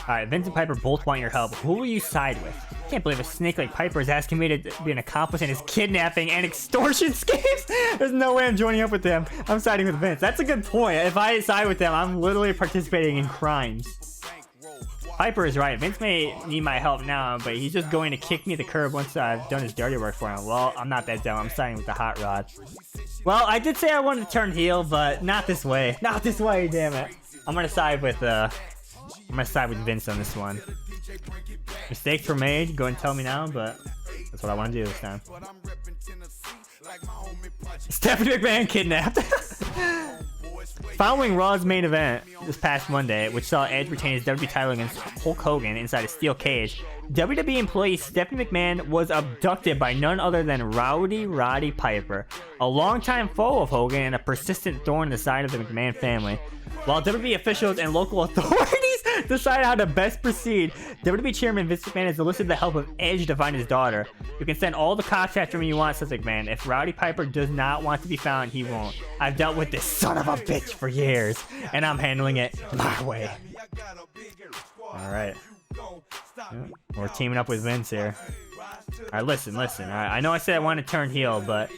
Alright, Vince and Piper both want your help. Who will you side with? Can't believe a snake like Piper is asking me to be an accomplice in his kidnapping and extortion schemes. There's no way I'm joining up with them. I'm siding with Vince. That's a good point. If I side with them, I'm literally participating in crimes. Piper is right. Vince may need my help now, but he's just going to kick me to the curb once I've done his dirty work for him. Well, I'm not that dumb. I'm siding with the Hot Rod. Well, I did say I wanted to turn heel, but not this way. Not this way, damn it. I'm gonna side with Vince on this one. Mistakes were made. Go and tell me now, but that's what I want to do this time. Stephanie McMahon kidnapped. Following Raw's main event this past Monday, which saw Edge retain his WWE title against Hulk Hogan inside a steel cage, WWE employee Stephanie McMahon was abducted by none other than Roddy Piper, a longtime foe of Hogan and a persistent thorn in the side of the McMahon family. While WWE officials and local authorities decide how to best proceed, WWE Chairman Vince McMahon has enlisted the help of Edge to find his daughter. You can send all the cops after me you want, says McMahon. If Roddy Piper does not want to be found, he won't. I've dealt with this son of a bitch for years, and I'm handling it my way. Alright. Yeah, we're teaming up with Vince here. Alright, listen. Alright, I know I said I wanted to turn heel, but,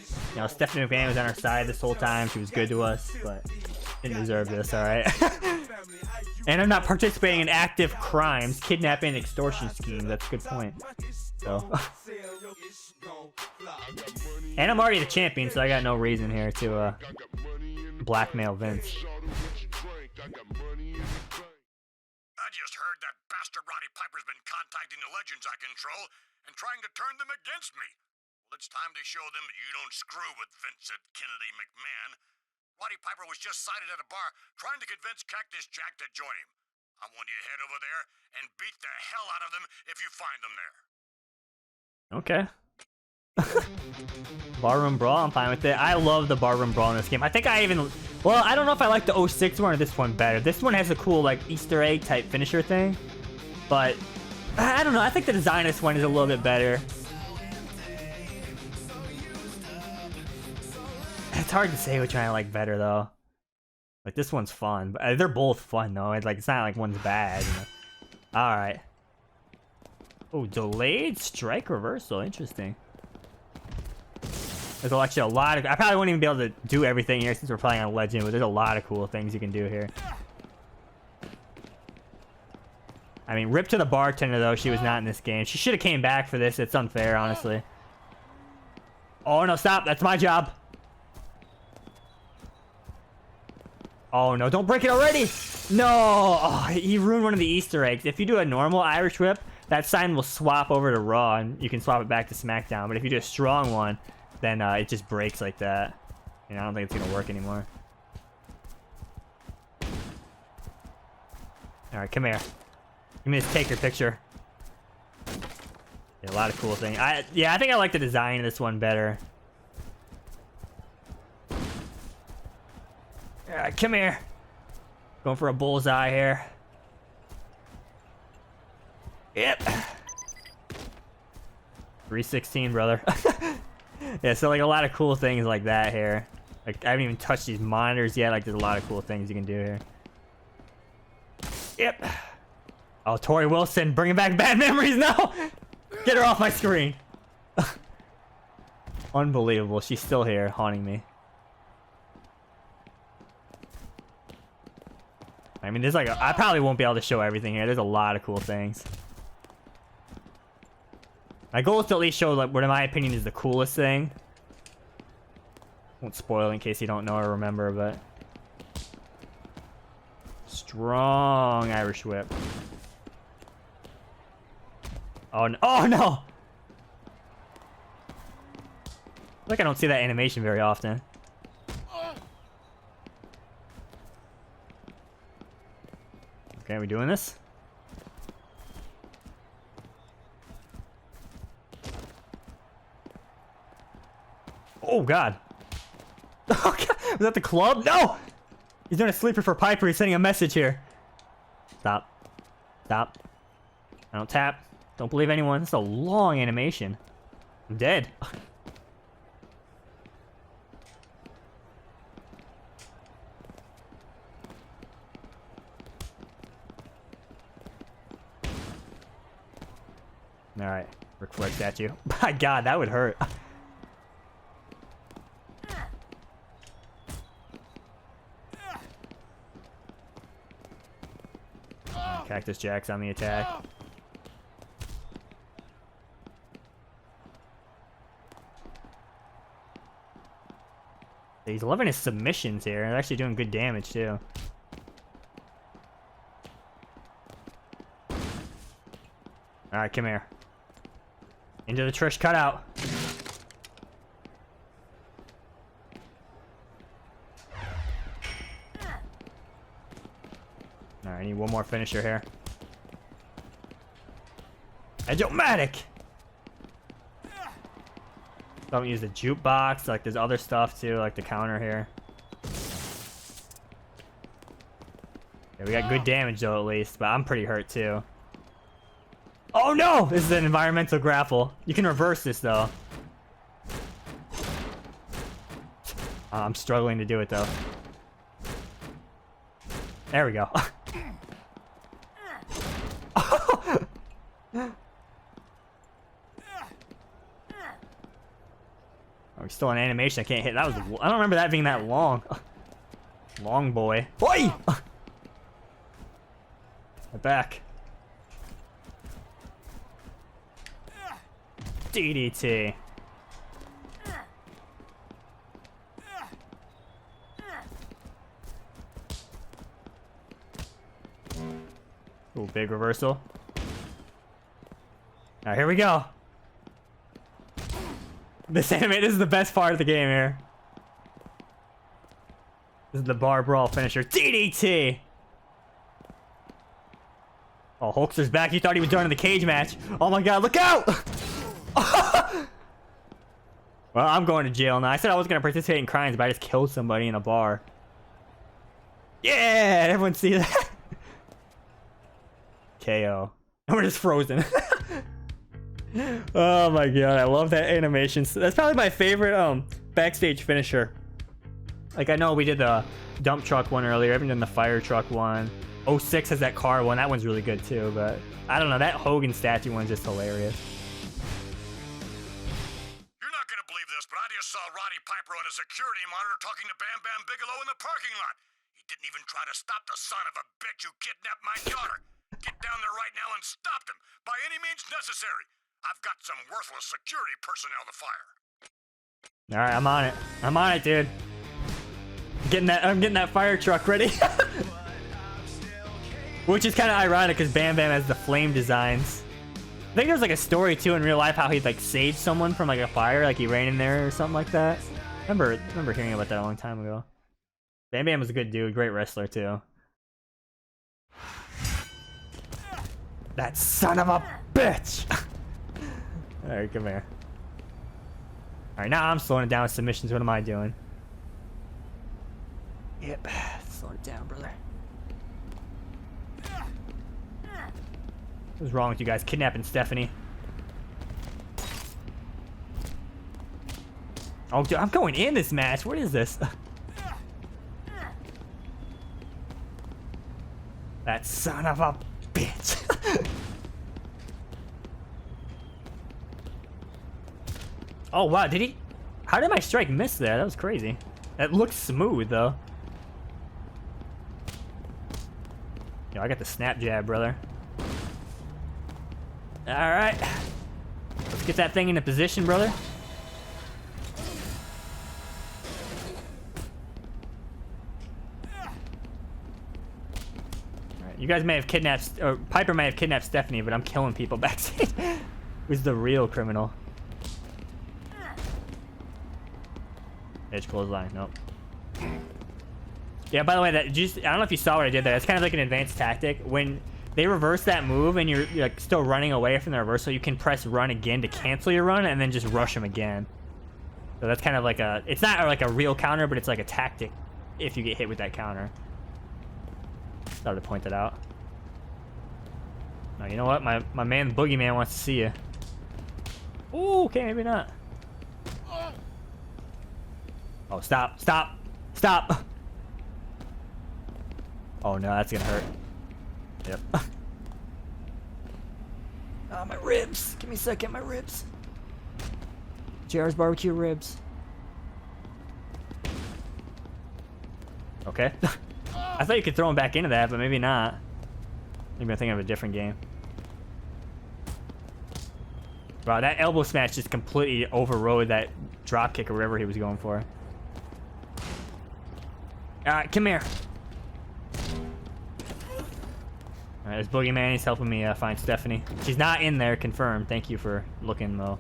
Stephanie McMahon was on our side this whole time. She was good to us, but didn't deserve this, alright? And I'm not participating in active crimes, kidnapping, and extortion schemes. That's a good point. So. And I'm already the champion, so I got no reason here to blackmail Vince. I just heard that bastard Roddy Piper's been contacting the legends I control and trying to turn them against me. Well, it's time to show them that you don't screw with Vincent Kennedy McMahon. Roddy Piper was just sighted at a bar trying to convince Cactus Jack to join him. I want you to head over there and beat the hell out of them if you find them there. Okay. Barroom Brawl, I'm fine with it. I love the Barroom Brawl in this game. I think I don't know if I like the 06 one or this one better. This one has a cool, Easter egg type finisher thing. But, I don't know. I think the design of this one is a little bit better. It's hard to say which one I like better though. Like this one's fun, but they're both fun though. It's like it's not like one's bad. All right. Oh, delayed strike reversal. Interesting. There's actually a lot of... I probably won't even be able to do everything here since we're playing on Legend, but there's a lot of cool things you can do here. I mean, rip to the bartender, though. She was not in this game. She should have came back for this. It's unfair, honestly. Oh, no, stop. That's my job. Oh, no. Don't break it already. No. Oh, he ruined one of the Easter eggs. If you do a normal Irish whip, that sign will swap over to Raw, and you can swap it back to SmackDown. But if you do a strong one, then it just breaks like that. And I don't think it's going to work anymore. Alright, come here. Give me this taker picture. Yeah, a lot of cool things. Yeah, I think I like the design of this one better. Alright, come here. Going for a bullseye here. Yep. 316, brother. Yeah, so like a lot of cool things like that here. Like I haven't even touched these monitors yet. Like there's a lot of cool things you can do here. Yep. Oh, Tori Wilson, bringing back bad memories now. Get her off my screen. Unbelievable. She's still here haunting me. I mean, there's like I probably won't be able to show everything here. There's a lot of cool things. My goal is to at least show like what in my opinion is the coolest thing. Won't spoil in case you don't know or remember, but strong Irish whip. Oh no! Oh no! Like I don't see that animation very often. Okay, are we doing this? Oh god. Oh god. Was that the club? No! He's doing a sleeper for Piper. He's sending a message here. Stop. Stop. I don't tap. Don't believe anyone. It's a long animation. I'm dead. Alright. Ric Flair statue. My god, that would hurt. Cactus Jack's on the attack. He's loving his submissions here. They're actually doing good damage too. Alright, come here. Into the Trish cutout. Alright, I need one more finisher here. Edge-o-matic! Don't use the jukebox, like there's other stuff too, like the counter here. Yeah, we got good damage though at least, but I'm pretty hurt too. Oh no! This is an environmental grapple. You can reverse this though. I'm struggling to do it though. There we go. Oh, he's still in animation. I can't hit. That was. I don't remember that being that long. Long boy. Oi! My back. DDT. Ooh, big reversal. Alright, here we go. This is the best part of the game here. This is the bar brawl finisher. DDT! Oh, Hulkster's back. He thought he was done in the cage match. Oh my god, look out! Well, I'm going to jail now. I said I was going to participate in crimes, but I just killed somebody in a bar. Yeah! Everyone see that? KO. And we're just frozen. Oh my god, I love that animation. That's probably my favorite backstage finisher Like, I know we did the dump truck one earlier. I haven't done the fire truck one. 06 has that car one. That one's really good too, but I don't know. That Hogan statue one's just hilarious. You're not gonna believe this, but I just saw Roddy Piper on a security monitor talking to Bam Bam Bigelow in the parking lot. He didn't even try to stop the son of a bitch who kidnapped my daughter. Get down there right now and stop him by any means necessary. I've got some worthless security personnel to fire. All right, I'm on it. I'm on it, dude. I'm getting that fire truck ready. Which is kind of ironic because Bam Bam has the flame designs. I think there's like a story too in real life how he like saved someone from like a fire, like he ran in there or something like that. I remember hearing about that a long time ago. Bam Bam was a good dude, great wrestler too. That son of a bitch! Alright, come here. Alright, now I'm slowing it down with submissions. What am I doing? Yep, slow it down, brother. What's wrong with you guys? Kidnapping Stephanie. Oh, dude, I'm going in this match. What is this? That son of a bitch. Oh, wow. Did he? How did my strike miss there? That was crazy. That looks smooth, though. Yo, I got the snap jab, brother. Alright. Let's get that thing into position, brother. Alright, you guys may have kidnapped, or Piper may have kidnapped Stephanie, but I'm killing people backstage. Who's the real criminal? Edge clothesline, nope. Yeah, by the way, I don't know if you saw what I did there. It's kind of like an advanced tactic. When they reverse that move and you're like still running away from the reversal, you can press run again to cancel your run and then just rush them again. So that's kind of like it's not like a real counter, but it's like a tactic if you get hit with that counter. Thought I'd point that out. Oh, you know what? My man Boogeyman wants to see you. Ooh, okay, maybe not. Oh, stop, stop, stop. Oh no, that's gonna hurt. Yep. Oh, my ribs. Give me a second, my ribs. JR's barbecue ribs. Okay. I thought you could throw him back into that, but maybe not. Maybe I'm thinking of a different game. Wow, that elbow smash just completely overrode that drop kick or whatever he was going for. Alright, come here. Alright, there's Boogeyman. He's helping me find Stephanie. She's not in there, confirmed. Thank you for looking, though.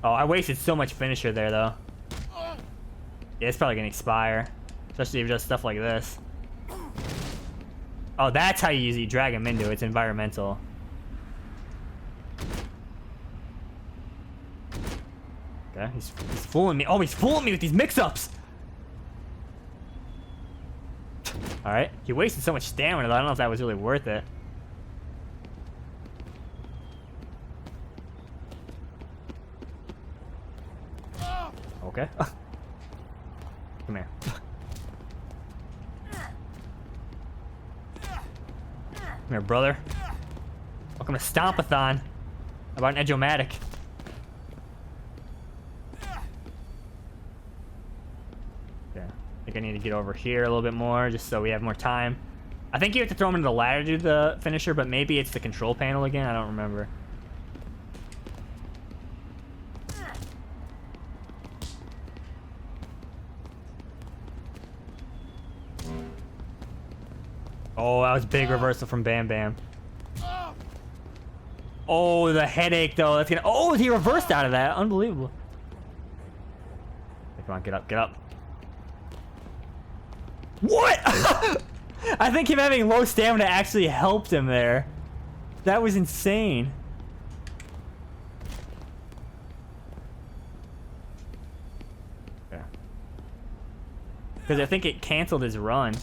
Oh, I wasted so much finisher there, though. Yeah, it's probably gonna expire. Especially if it does stuff like this. Oh, that's how you usually drag him into it. It's environmental. Okay, he's fooling me. Oh, he's fooling me with these mix-ups! Alright, he wasted so much stamina, though. I don't know if that was really worth it. Okay. Come here. Come here, brother. Welcome to Stompathon. How about an Edge-O-Matic? I think I need to get over here a little bit more just so we have more time. I think you have to throw him into the ladder to do the finisher, but maybe it's the control panel again. I don't remember. Oh, that was big reversal from Bam Bam. Oh, the headache though. That's gonna. Oh, he reversed out of that. Unbelievable. Come on, get up, get up. What? I think him having low stamina actually helped him there. That was insane. Yeah. Because I think it canceled his run.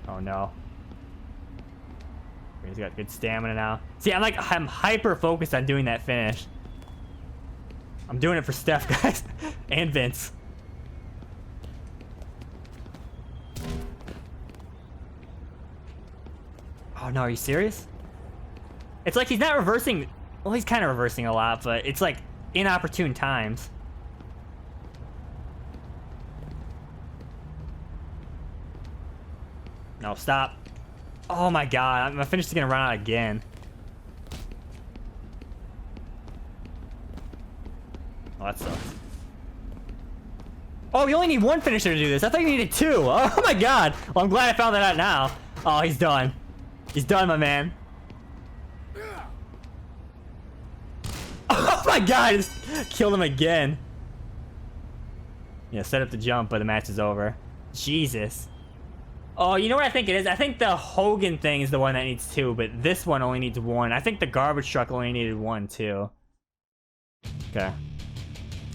Oh no. He's got good stamina now. See, I'm hyper focused on doing that finish. I'm doing it for Steph, guys. And Vince. Oh no, are you serious? It's like he's not reversing. Well, he's kind of reversing a lot, but it's like inopportune times. No, stop. Oh my god, my finish is gonna run out again. Oh, that sucks. Oh, you only need one finisher to do this. I thought you needed two. Oh my god. Well, I'm glad I found that out now. Oh, he's done. He's done, my man. Oh my god, just killed him again. Yeah, set up the jump, but the match is over. Jesus. Oh, you know what I think it is? I think the Hogan thing is the one that needs two, but this one only needs one. I think the garbage truck only needed one, too. Okay.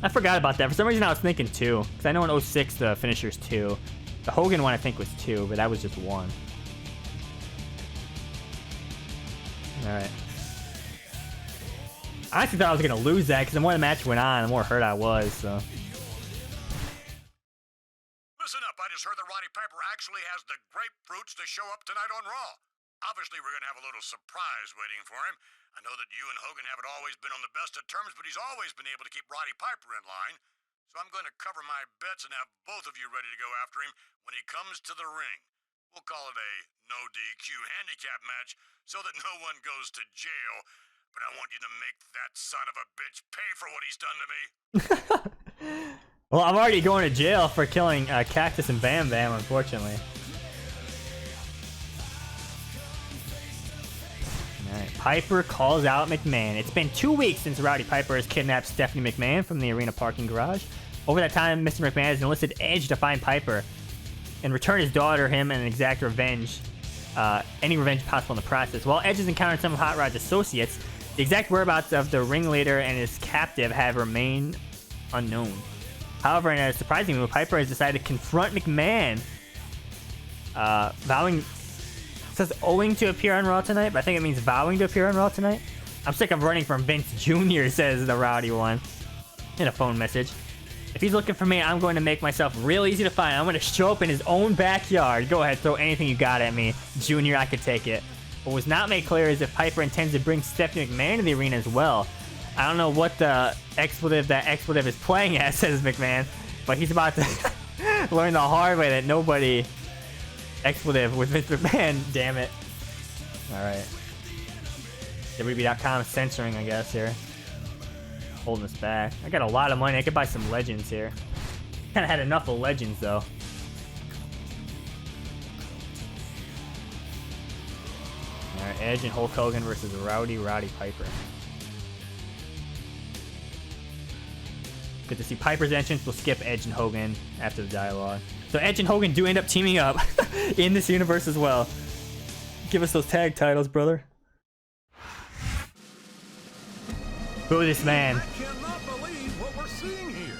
I forgot about that. For some reason, I was thinking two. Because I know in 06, the finisher's two. The Hogan one, I think, was two, but that was just one. Alright. I honestly thought I was going to lose that, because the more the match went on, the more hurt I was, so... Listen up, I just heard that Roddy Piper actually has the grapefruits to show up tonight on Raw. Obviously, we're going to have a little surprise waiting for him. I know that you and Hogan haven't always been on the best of terms, but he's always been able to keep Roddy Piper in line. So I'm going to cover my bets and have both of you ready to go after him when he comes to the ring. We'll call it a no DQ handicap match so that no one goes to jail. But I want you to make that son of a bitch pay for what he's done to me. Well, I'm already going to jail for killing Cactus and Bam Bam, unfortunately. Alright, Piper calls out McMahon. It's been 2 weeks since Rowdy Piper has kidnapped Stephanie McMahon from the arena parking garage. Over that time, Mr. McMahon has enlisted Edge to find Piper and return his daughter, him, and exact revenge. Any revenge possible in the process. While Edge has encountered some of Hot Rod's associates, the exact whereabouts of the ringleader and his captive have remained unknown. However, in a surprising move, Piper has decided to confront McMahon, vowing... It says owing to appear on Raw tonight, but I think it means vowing to appear on Raw tonight. I'm sick of running from Vince Jr., says the rowdy one in a phone message. If he's looking for me, I'm going to make myself real easy to find. I'm going to show up in his own backyard. Go ahead, throw anything you got at me. Jr., I could take it. What was not made clear is if Piper intends to bring Stephanie McMahon to the arena as well. I don't know what the expletive that expletive is playing at, says McMahon, but he's about to learn the hard way that nobody expletive with Vince McMahon, damn it. Alright. WWE.com is censoring, I guess, here. Holding us back. I got a lot of money. I could buy some legends here. Kind of had enough of legends, though. Alright, Edge and Hulk Hogan versus Roddy Piper. Good to see Piper's entrance. We'll skip Edge and Hogan after the dialogue. So Edge and Hogan do end up teaming up in this universe as well. Give us those tag titles, brother. Boo this man. I cannot believe what we're seeing here.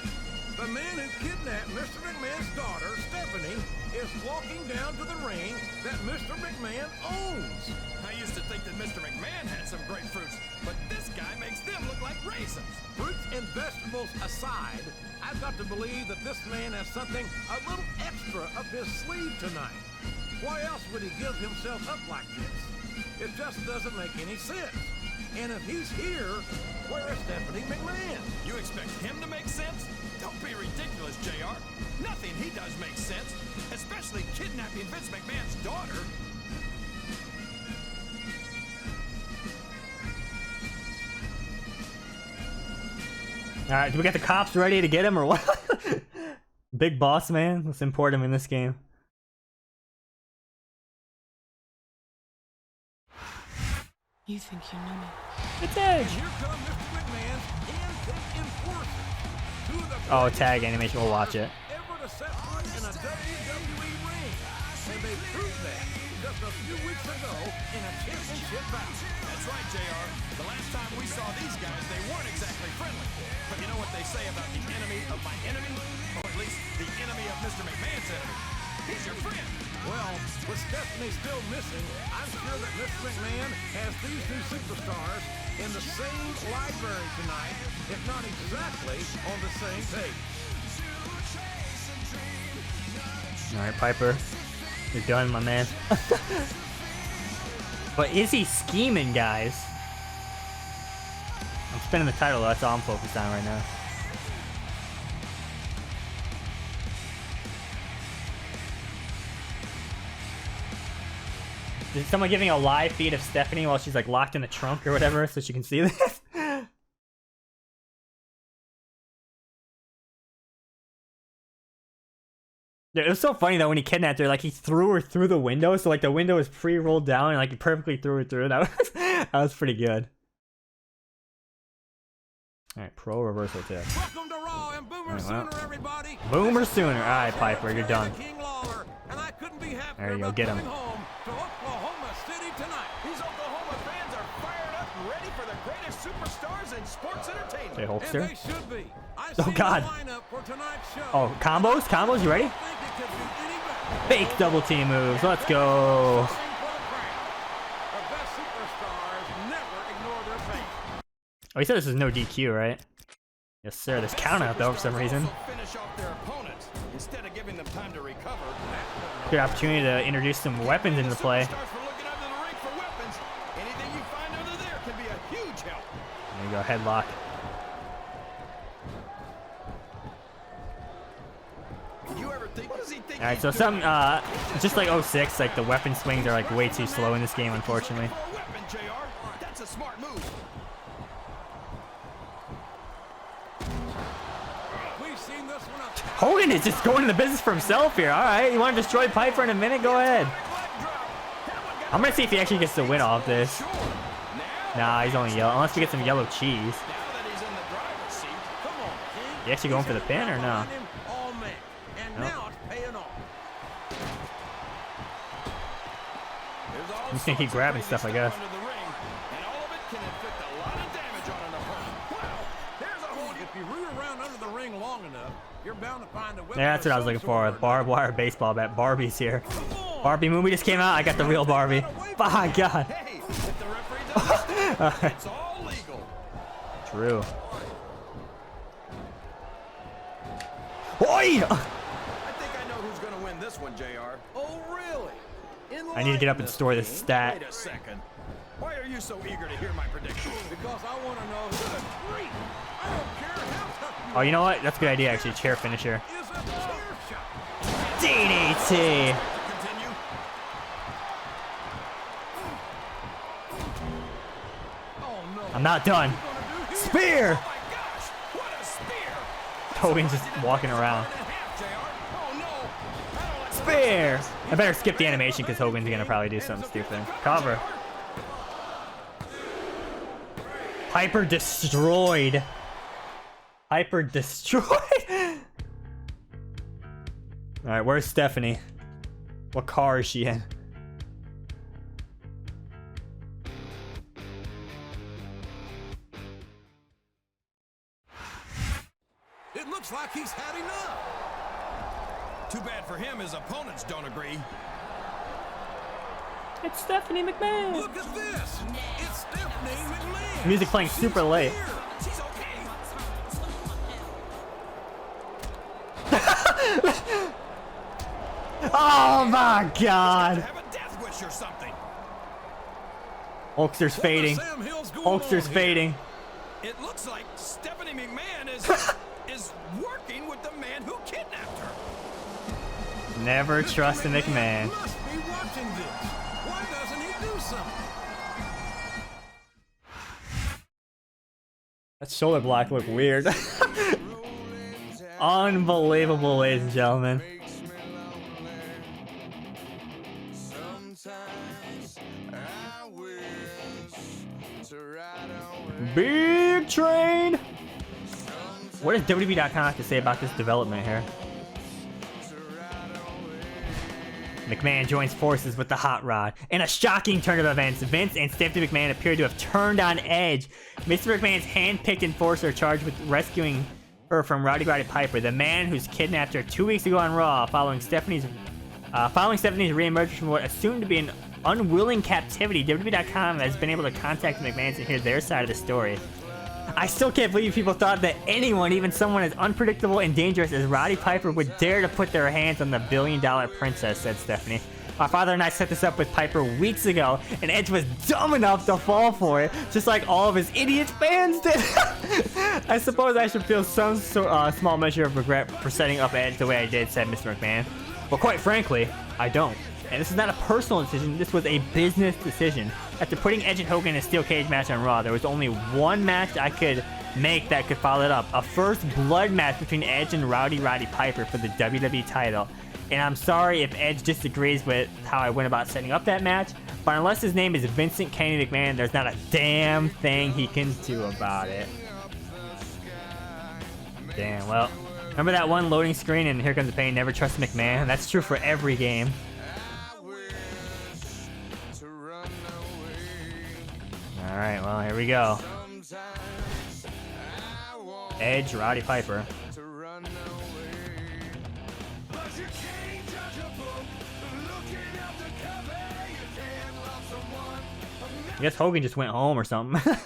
The man who kidnapped Mr. McMahon's daughter, Stephanie, is walking down to the ring that Mr. McMahon owns. I used to think that Mr. McMahon had some grapefruits, but this guy makes them look like raisins. Fruits and vegetables aside, I've got to believe that this man has something a little extra up his sleeve tonight. Why else would he give himself up like this? It just doesn't make any sense. And if he's here, where is Stephanie McMahon? You expect him to make sense? Don't be ridiculous, JR. Nothing he does makes sense, especially kidnapping Vince McMahon's daughter. Alright, do we got the cops ready to get him or what? Big boss man, let's import him in this game. You think you know me? It's Edge! Here come Mr. McMahon's handpicked enforcers. Two of the Oh, tag animation, we'll watch it. ever to set foot in a WWE ring. And they proved that just a few weeks ago in a championship bout. That's right, JR. The last time we saw these guys, they weren't exactly friendly. But you know what they say about the enemy of my enemy? Or at least the enemy of Mr. McMahon's enemy. He's your friend. Well, with Stephanie still missing, I'm sure that Mr. McMahon has these two superstars in the same library tonight, if not exactly on the same page. All right, Piper, you're done, my man. But is he scheming, guys? I'm spinning the title, though. That's all I'm focused on right now. Is someone giving a live feed of Stephanie while she's like locked in the trunk or whatever so she can see this? Dude, it was so funny though when he kidnapped her, like he threw her through the window, so like the window was pre-rolled down and like he perfectly threw her through. That was pretty good. Alright, pro reversal tip. Welcome to Raw and Boomer Sooner, everybody. Boomer Sooner. Alright, Piper, you're done. King Lawler, and I couldn't be happier There you go, about get him. coming home to Oklahoma City tonight. These Oklahoma fans are fired up and ready for the greatest superstars in sports entertainment. Say And Hulkster. they should be. I Oh, see God. the lineup for tonight's show. Oh, combos? Combos, you ready? I think it could be any better. Fake double team moves. Let's go. The best superstars never ignore their pain. Oh, he said this is no DQ, right? Yes, sir. There's count out though for some reason. Also finish off their opponents instead of giving them time to recover. Good opportunity to introduce some weapons into the play. Superstars for looking under the ring for weapons. Anything you find under there can be a huge help. There you go, headlock. You ever think? What does he think? Alright, so some, just like 06, like the weapon swings are like way too slow in this game, unfortunately. For a weapon, JR. That's a smart move. We've seen this one up. Hogan is just going into the business for himself here. Alright, you want to destroy Piper in a minute? Go ahead. I'm gonna see if he actually gets the win off this. Nah, he's only yellow. Unless we get some yellow cheese. Now that he's in the driver's seat, come on, King. You actually going for the pin or no? All man. And Nope. now it's paying off. There's all I'm just gonna keep sorts of grabbing crazy stuff, I guess. under the ring, and all of it can inflict a lot of damage on an opponent. Wow, there's a whole If you root around under the ring long enough, you're bound to find a weapon. Yeah, that's what I was looking for. A barbed wire baseball bat. Barbie's here. Barbie movie just came out. I got the real Barbie. My God. Hey, if the referee does it, it's all legal. True. Oi! I think I know who's going to win this one, JR. Oh, really? I need to get up and store this stat. Wait a second. Why are you so eager to hear my prediction? Because I want to know who the freak. I don't care how tough you Oh, you know what? That's a good idea, actually. Chair finisher. is a chair shot. DDT! Continue. Oh no. I'm not done. Spear! Oh my gosh, what a spear! Hogan's just walking around. In half, JR. Oh no. I don't like Spear! I better skip the animation because Hogan's gonna probably do something stupid. Cover. Piper destroyed. Piper destroyed. Alright, where's Stephanie? What car is she in? It looks like he's had enough. Too bad for him, his opponents don't agree. It's Stephanie McMahon. Look at this. It's Stephanie McMahon. Music playing super late. Here. She's okay. Oh my God. Have a death wish or something. Hulkster's fading. Sam Hill's going Hulkster's on here. fading. It looks like Stephanie McMahon is working with the man who kidnapped her. Never Mr. trust a McMahon. must be watching this. Why doesn't he do something? That shoulder block looked weird. Unbelievable, ladies and gentlemen. Big train. What does WWE.com have to say about this development here? McMahon joins forces with the Hot Rod. In a shocking turn of events, Vince and Stephanie McMahon appear to have turned on Edge. Mr. McMahon's hand-picked enforcer charged with rescuing her from Roddy Piper, the man who's kidnapped her 2 weeks ago on Raw following Stephanie's Following Stephanie's reemergence from what assumed to be an unwilling captivity, WWE.com has been able to contact the McMahons and hear their side of the story. I still can't believe people thought that anyone, even someone as unpredictable and dangerous as Roddy Piper, would dare to put their hands on the billion-dollar princess, said Stephanie. My father and I set this up with Piper weeks ago, and Edge was dumb enough to fall for it, just like all of his idiot fans did. I suppose I should feel some small measure of regret for setting up Edge the way I did, said Mr. McMahon. But quite frankly, I don't. And this is not a personal decision, this was a business decision. After putting Edge and Hogan in a steel cage match on Raw, there was only one match I could make that could follow it up. A first blood match between Edge and Roddy Piper for the WWE title. And I'm sorry if Edge disagrees with how I went about setting up that match, but unless his name is Vincent Kennedy McMahon, there's not a damn thing he can do about it. Damn, well, remember that one loading screen and Here Comes the Pain, never trust McMahon? That's true for every game. Alright, well, here we go. Edge, Roddy Piper. I guess Hogan just went home or something. Taz,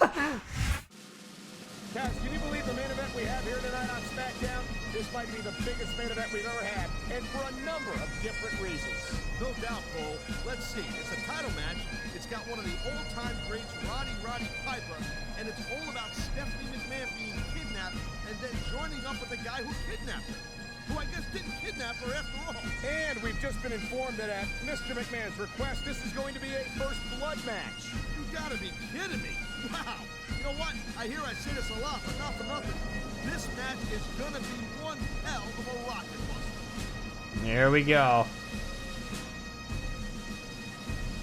can you believe the main event we have here tonight on SmackDown? This might be the biggest main event we've ever had, and for a number of different reasons. No doubt, Cole. Let's see. It's a title match. It's got one of the all-time greats, Roddy Piper, and it's all about Stephanie McMahon being kidnapped and then joining up with the guy who kidnapped her, who I guess didn't kidnap her after all. And we've just been informed that at Mr. McMahon's request, this is going to be a first blood match. You gotta be kidding me. Wow. You know what? I hear I say this a lot, but not for nothing. This match is gonna be one hell of a rocket buster. Here we go.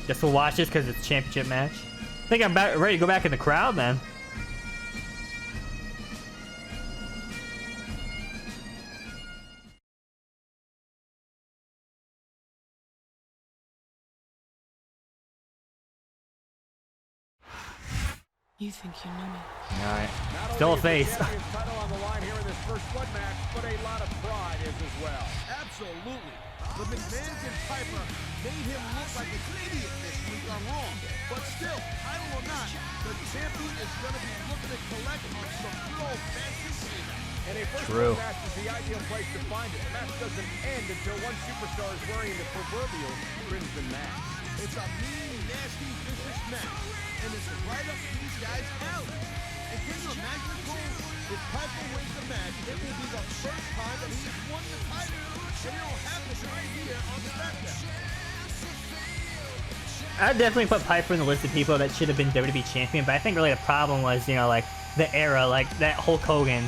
Guess we'll watch this because it's a championship match. I think I'm ready to go back in the crowd, man. You think you know me? Alright. Still a face. Title on the line here in this first blood match, but a lot of pride is as well. Absolutely. The McMahons and Piper made him look like an idiot this week on Raw. But still, title or not, the champion is going to be looking to collect on some good old-fashioned payback. And a first True. blood match is the ideal place to find it. The match doesn't end until one superstar is wearing the proverbial crimson mask. It's a mean, nasty, vicious match, and it's right up these guys' alley. And can you imagine, Cole, if Piper wins the match, it will be the first time that he's won the title. And he'll have this right here on SmackDown. I'd definitely put Piper in the list of people that should have been WWE champion, but I think really the problem was, you know, like, the era, like, that Hulk Hogan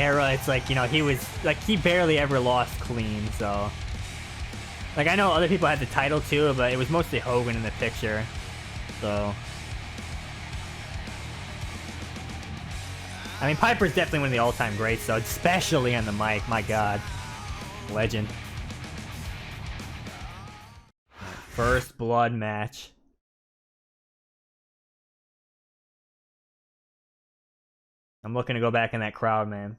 era, it's like, you know, he was, like, he barely ever lost clean, so... Like, I know other people had the title too, but it was mostly Hogan in the picture, so... I mean, Piper's definitely one of the all-time greats, though, especially on the mic, my god. Legend. First blood match. I'm looking to go back in that crowd, man.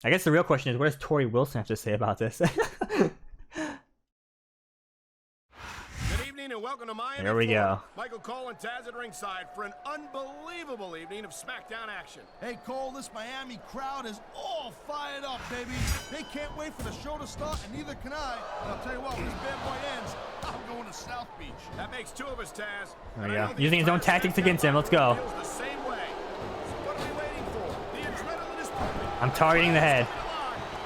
I guess the real question is, what does Tori Wilson have to say about this? Good evening and welcome to Miami. Here we go. Michael Cole and Taz at ringside for an unbelievable evening of SmackDown action. Hey, Cole, this Miami crowd is all fired up, baby. They can't wait for the show to start, and neither can I. And I'll tell you what, when this bad boy ends, I'm going to South Beach. That makes two of us, Taz. There we go. Using his own tactics against him. Let's go. Feels the same way. So what are we waiting for? The adrenaline is pumping. I'm targeting the head.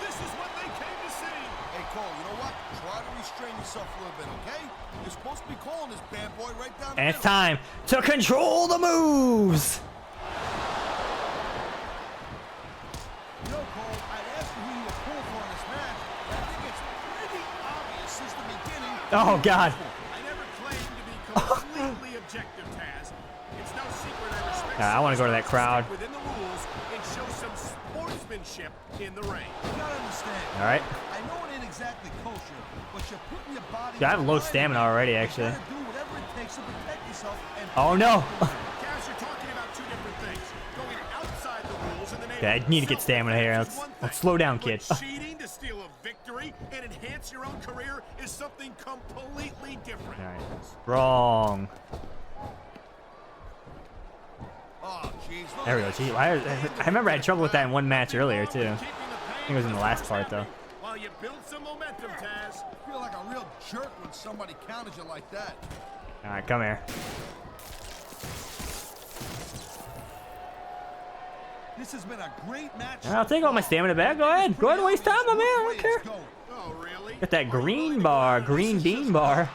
This is what they came to see. Hey, Cole, you know what? Try to restrain yourself a little bit, okay? You're supposed to be calling this bad boy right down the And it's middle. time to control the moves! You know, Cole, I'd ask you who you were pulled for in this match, but I think it's pretty obvious since the beginning. Oh, God. I never claimed to be completely objective, Taz. It's no secret I respect I want to go to that crowd. within the rules and show some sportsmanship in the ring. You gotta understand. All right. I know it ain't exactly kosher, but you're putting your body. Yeah, I have low in the stamina ring. already, You actually. gotta do whatever it takes to protect yourself and Oh, no. Taz, you're talking about two different things. Going outside the rules in the name Yeah, I need to get stamina here. Let's slow down, kid. But cheating to steal story and enhance your own career is something completely different. All right. Strong. Oh, jeez. There we go. Gee, I remember I had trouble with that in one match earlier too. I think it was in the last part though. While you build some momentum, Taz. I feel like a real jerk when somebody counters you like that. All right, come here. This has been a great match. I'll take all my stamina back. Go ahead. Go ahead and waste time, my man. I don't care. Oh, really? Got that green bar, green bean bar.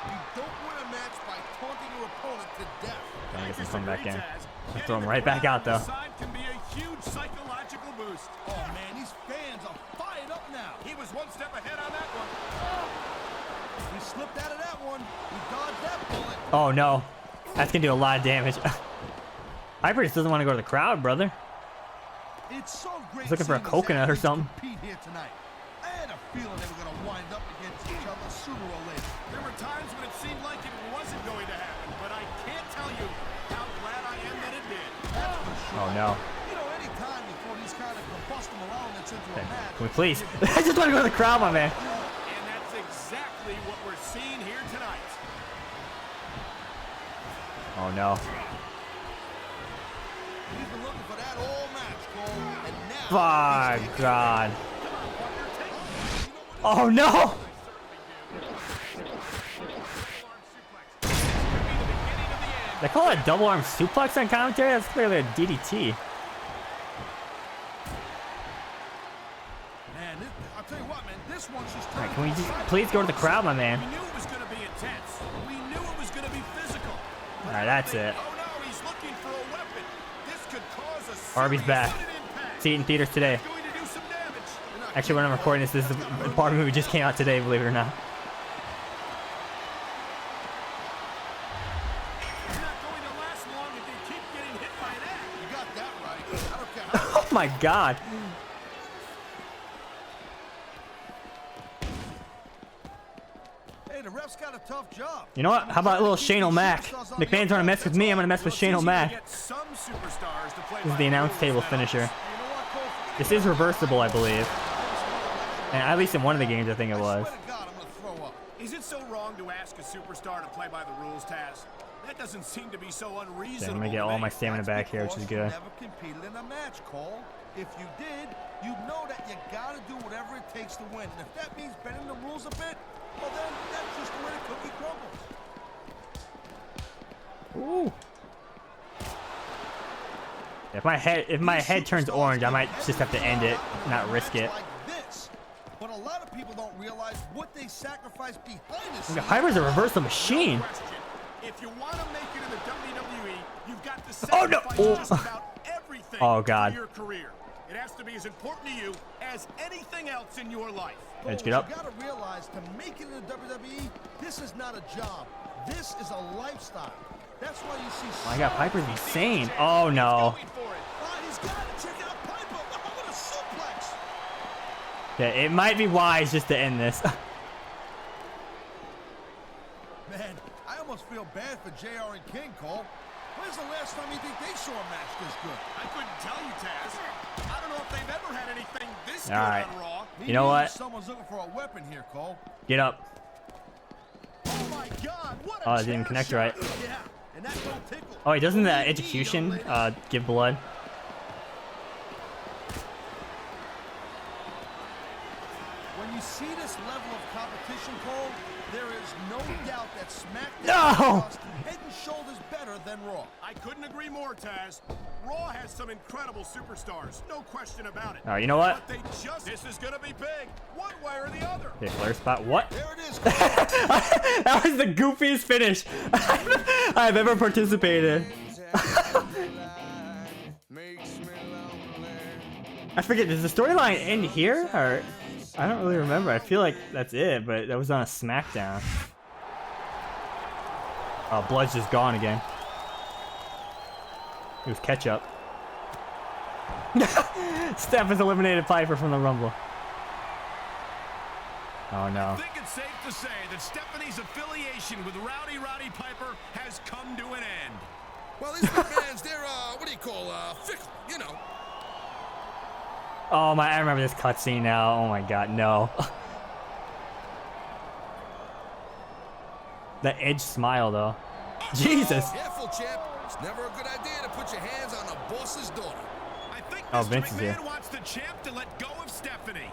You don't win a match by taunting your opponent to death. I guess he's coming back in. I'll throw him right back out though. Can be a huge psychological boost. Oh man, these fans are fired up now. He was one step ahead on that one. He slipped out of that one. He dodged that bullet. Oh no, that's gonna do a lot of damage. Piper just doesn't want to go to the crowd, brother. It's so great. He's looking for a seeing these coconut or athletes something. compete here tonight. I had a feeling they were going to wind up against each other sooner or later. There were times when it seemed like it wasn't going to happen, but I can't tell you how glad I am that it did. That's for sure. Oh no. You know, any time before these kind of combustible elements into a match. Can we please? I just want to go to the crowd, my man. And that's exactly what we're seeing here tonight. Oh no. He's been looking for that all match, Cole. And now. My God. Oh no. They call it a double arm suplex on commentary? That's clearly a DDT. Man, I'll tell you what, man. This one's just. All right, can we just please go to the crowd, my man? We knew it was going to be intense. We knew it was going to be physical. All right, that's it. Oh no, he's looking for a weapon. This could cause a Arby's back. See it in theaters today. Going to do some damage. Actually, when I'm recording this is the Barbie movie just came out today, believe it or not. It's not going to last long if they keep getting hit by that. You got that right. I don't care how. Oh my God. Hey, the ref's got a tough job. You know what? How about a little Shane O'Mac? McMahon's gonna mess with me. I'm gonna mess with Shane O'Mac. This is the announce table finisher. This is reversible, I believe. And at least in one of the games, I think it was. Swear to God, I'm gonna throw up. Is it so wrong to ask a superstar to play by the rules, Taz? That doesn't seem to be so unreasonable. Okay, I'm gonna get all my stamina back here, which is good. Never competed in a match, Cole. If you did, you'd know that you gotta do whatever it takes to win. And if that means bending the rules a bit, well then that's just the way the cookie crumbles. Ooh. If my head turns orange, I might just have to end it, not risk it. Like this. But a lot of people don't realize what they sacrifice behind the scenes. Piper's a reversal machine. If you want to make it in the WWE, you've got to Oh, no. sacrifice Oh. just about everything Oh, God. for your career. It has to be as important to you as anything else in your life. Let's get up. You gotta realize to make it in the WWE, this is not a job. This is a lifestyle. That's why you see. Oh my God, Piper's insane. Oh no. Going for it. He's got it. Check out Piper. What a suplex. Okay, it might be wise just to end this. Man, I almost feel bad for JR and King, Cole. When's the last time you think they saw a match this good? I couldn't tell you, Taz. I don't know if they've ever had anything this good All right. on Raw. You know what? Someone's looking for a weapon here, Cole. Get up. Oh my God! What a Oh, it didn't chair connect shot. right. Yeah, and that don't tickle. Oh, he doesn't that Only execution young lady. give blood? When you see this level of competition, Cole, there is no doubt that SmackDown No! is head and shoulders better than Raw. I couldn't agree more, Taz. Raw has some incredible superstars, no question about it. Oh, you know what? But they just, this is going to be big, one way or the other. Okay, flare spot. What? There it is, Cole. That was the goofiest finish I've ever participated. I forget, does the storyline end here? Or I don't really remember. I feel like that's it, but that was on a SmackDown. Oh, blood's just gone again. It was ketchup. Steph has eliminated Piper from the Rumble. Oh no. I think it's safe to say that Stephanie's affiliation with Roddy Piper has come to an end. Well, these fans, they're, what do you call, fickle, you know. Oh my, I remember this cutscene now. Oh my God, no. The Edge smile, though. Jesus. Careful, champ. It's never a good idea to put your hands on the boss's daughter. I think Oh, Mr. Vince is here. McMahon wants the champ to let go of Stephanie.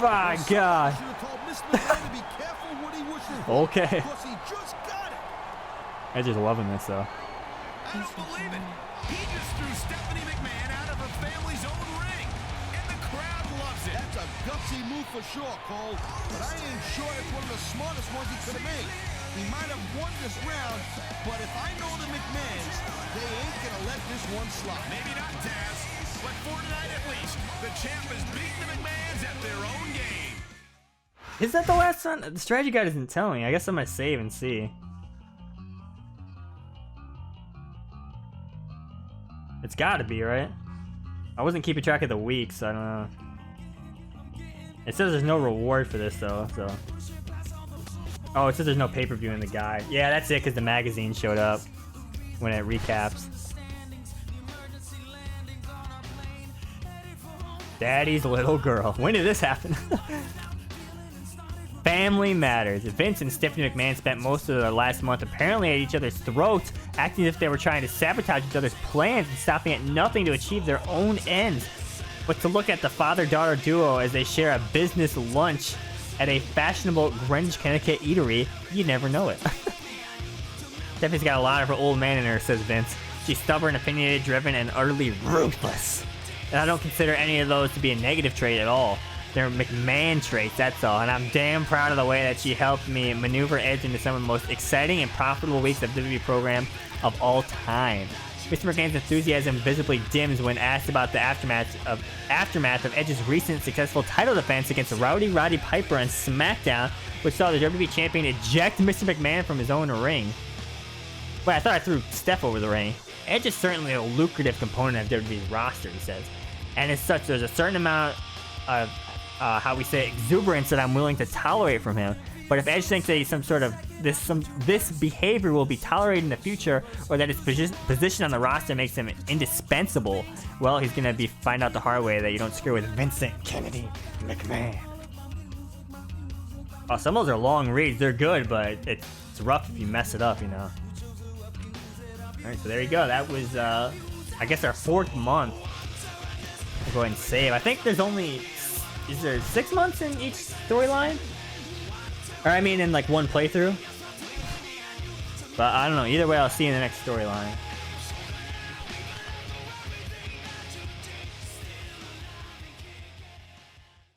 My God. Should have told Mr. McMahon to be careful what he wishes for. Okay. Because he just got it. Edge is loving this, though. I don't believe it. He just threw Stephanie McMahon out of her family's own ring. And the crowd loves it. That's a gutsy move for sure, Cole. But I ain't sure it's one of the smartest ones he could have made. He might have won this round, but if I know the McMahons, they ain't gonna let this one slide. Maybe not, Taz, but for tonight at least, the champ has beaten the McMahons at their own game. Is that the last one? The strategy guide isn't telling me. I guess I'm gonna save and see. It's gotta be, right? I wasn't keeping track of the weeks, so I don't know. It says there's no reward for this, though, so. Oh, it says there's no pay-per-view in the guide. Yeah, that's it, because the magazine showed up when it recaps. Daddy's little girl. When did this happen? Family matters. Vince and Stephanie McMahon spent most of the last month apparently at each other's throats, acting as if they were trying to sabotage each other's plans and stopping at nothing to achieve their own ends. But to look at the father-daughter duo as they share a business lunch at a fashionable Greenwich, Connecticut eatery, you never know it. Stephanie's got a lot of her old man in her, says Vince. She's stubborn, opinionated, driven, and utterly ruthless. And I don't consider any of those to be a negative trait at all. They're McMahon traits, that's all. And I'm damn proud of the way that she helped me maneuver Edge into some of the most exciting and profitable weeks of WWE program of all time. Mr. McMahon's enthusiasm visibly dims when asked about the aftermath of Edge's recent successful title defense against Roddy Piper on SmackDown, which saw the WWE champion eject Mr. McMahon from his own ring. Wait, I thought I threw Steph over the ring. Edge is certainly a lucrative component of WWE's roster, he says. And as such, there's a certain amount of, how we say, exuberance that I'm willing to tolerate from him. But if Edge thinks that he's this behavior will be tolerated in the future, or that his position on the roster makes him indispensable, well, he's gonna find out the hard way that you don't screw with Vincent Kennedy McMahon. Oh, some of those are long reads. They're good, but it's rough if you mess it up, you know. All right, so there you go. That was, I guess, our 4th month. I'll go ahead and save. I think there's only, is there 6 months in each storyline? Or I mean in like one playthrough. But I don't know. Either way, I'll see you in the next storyline.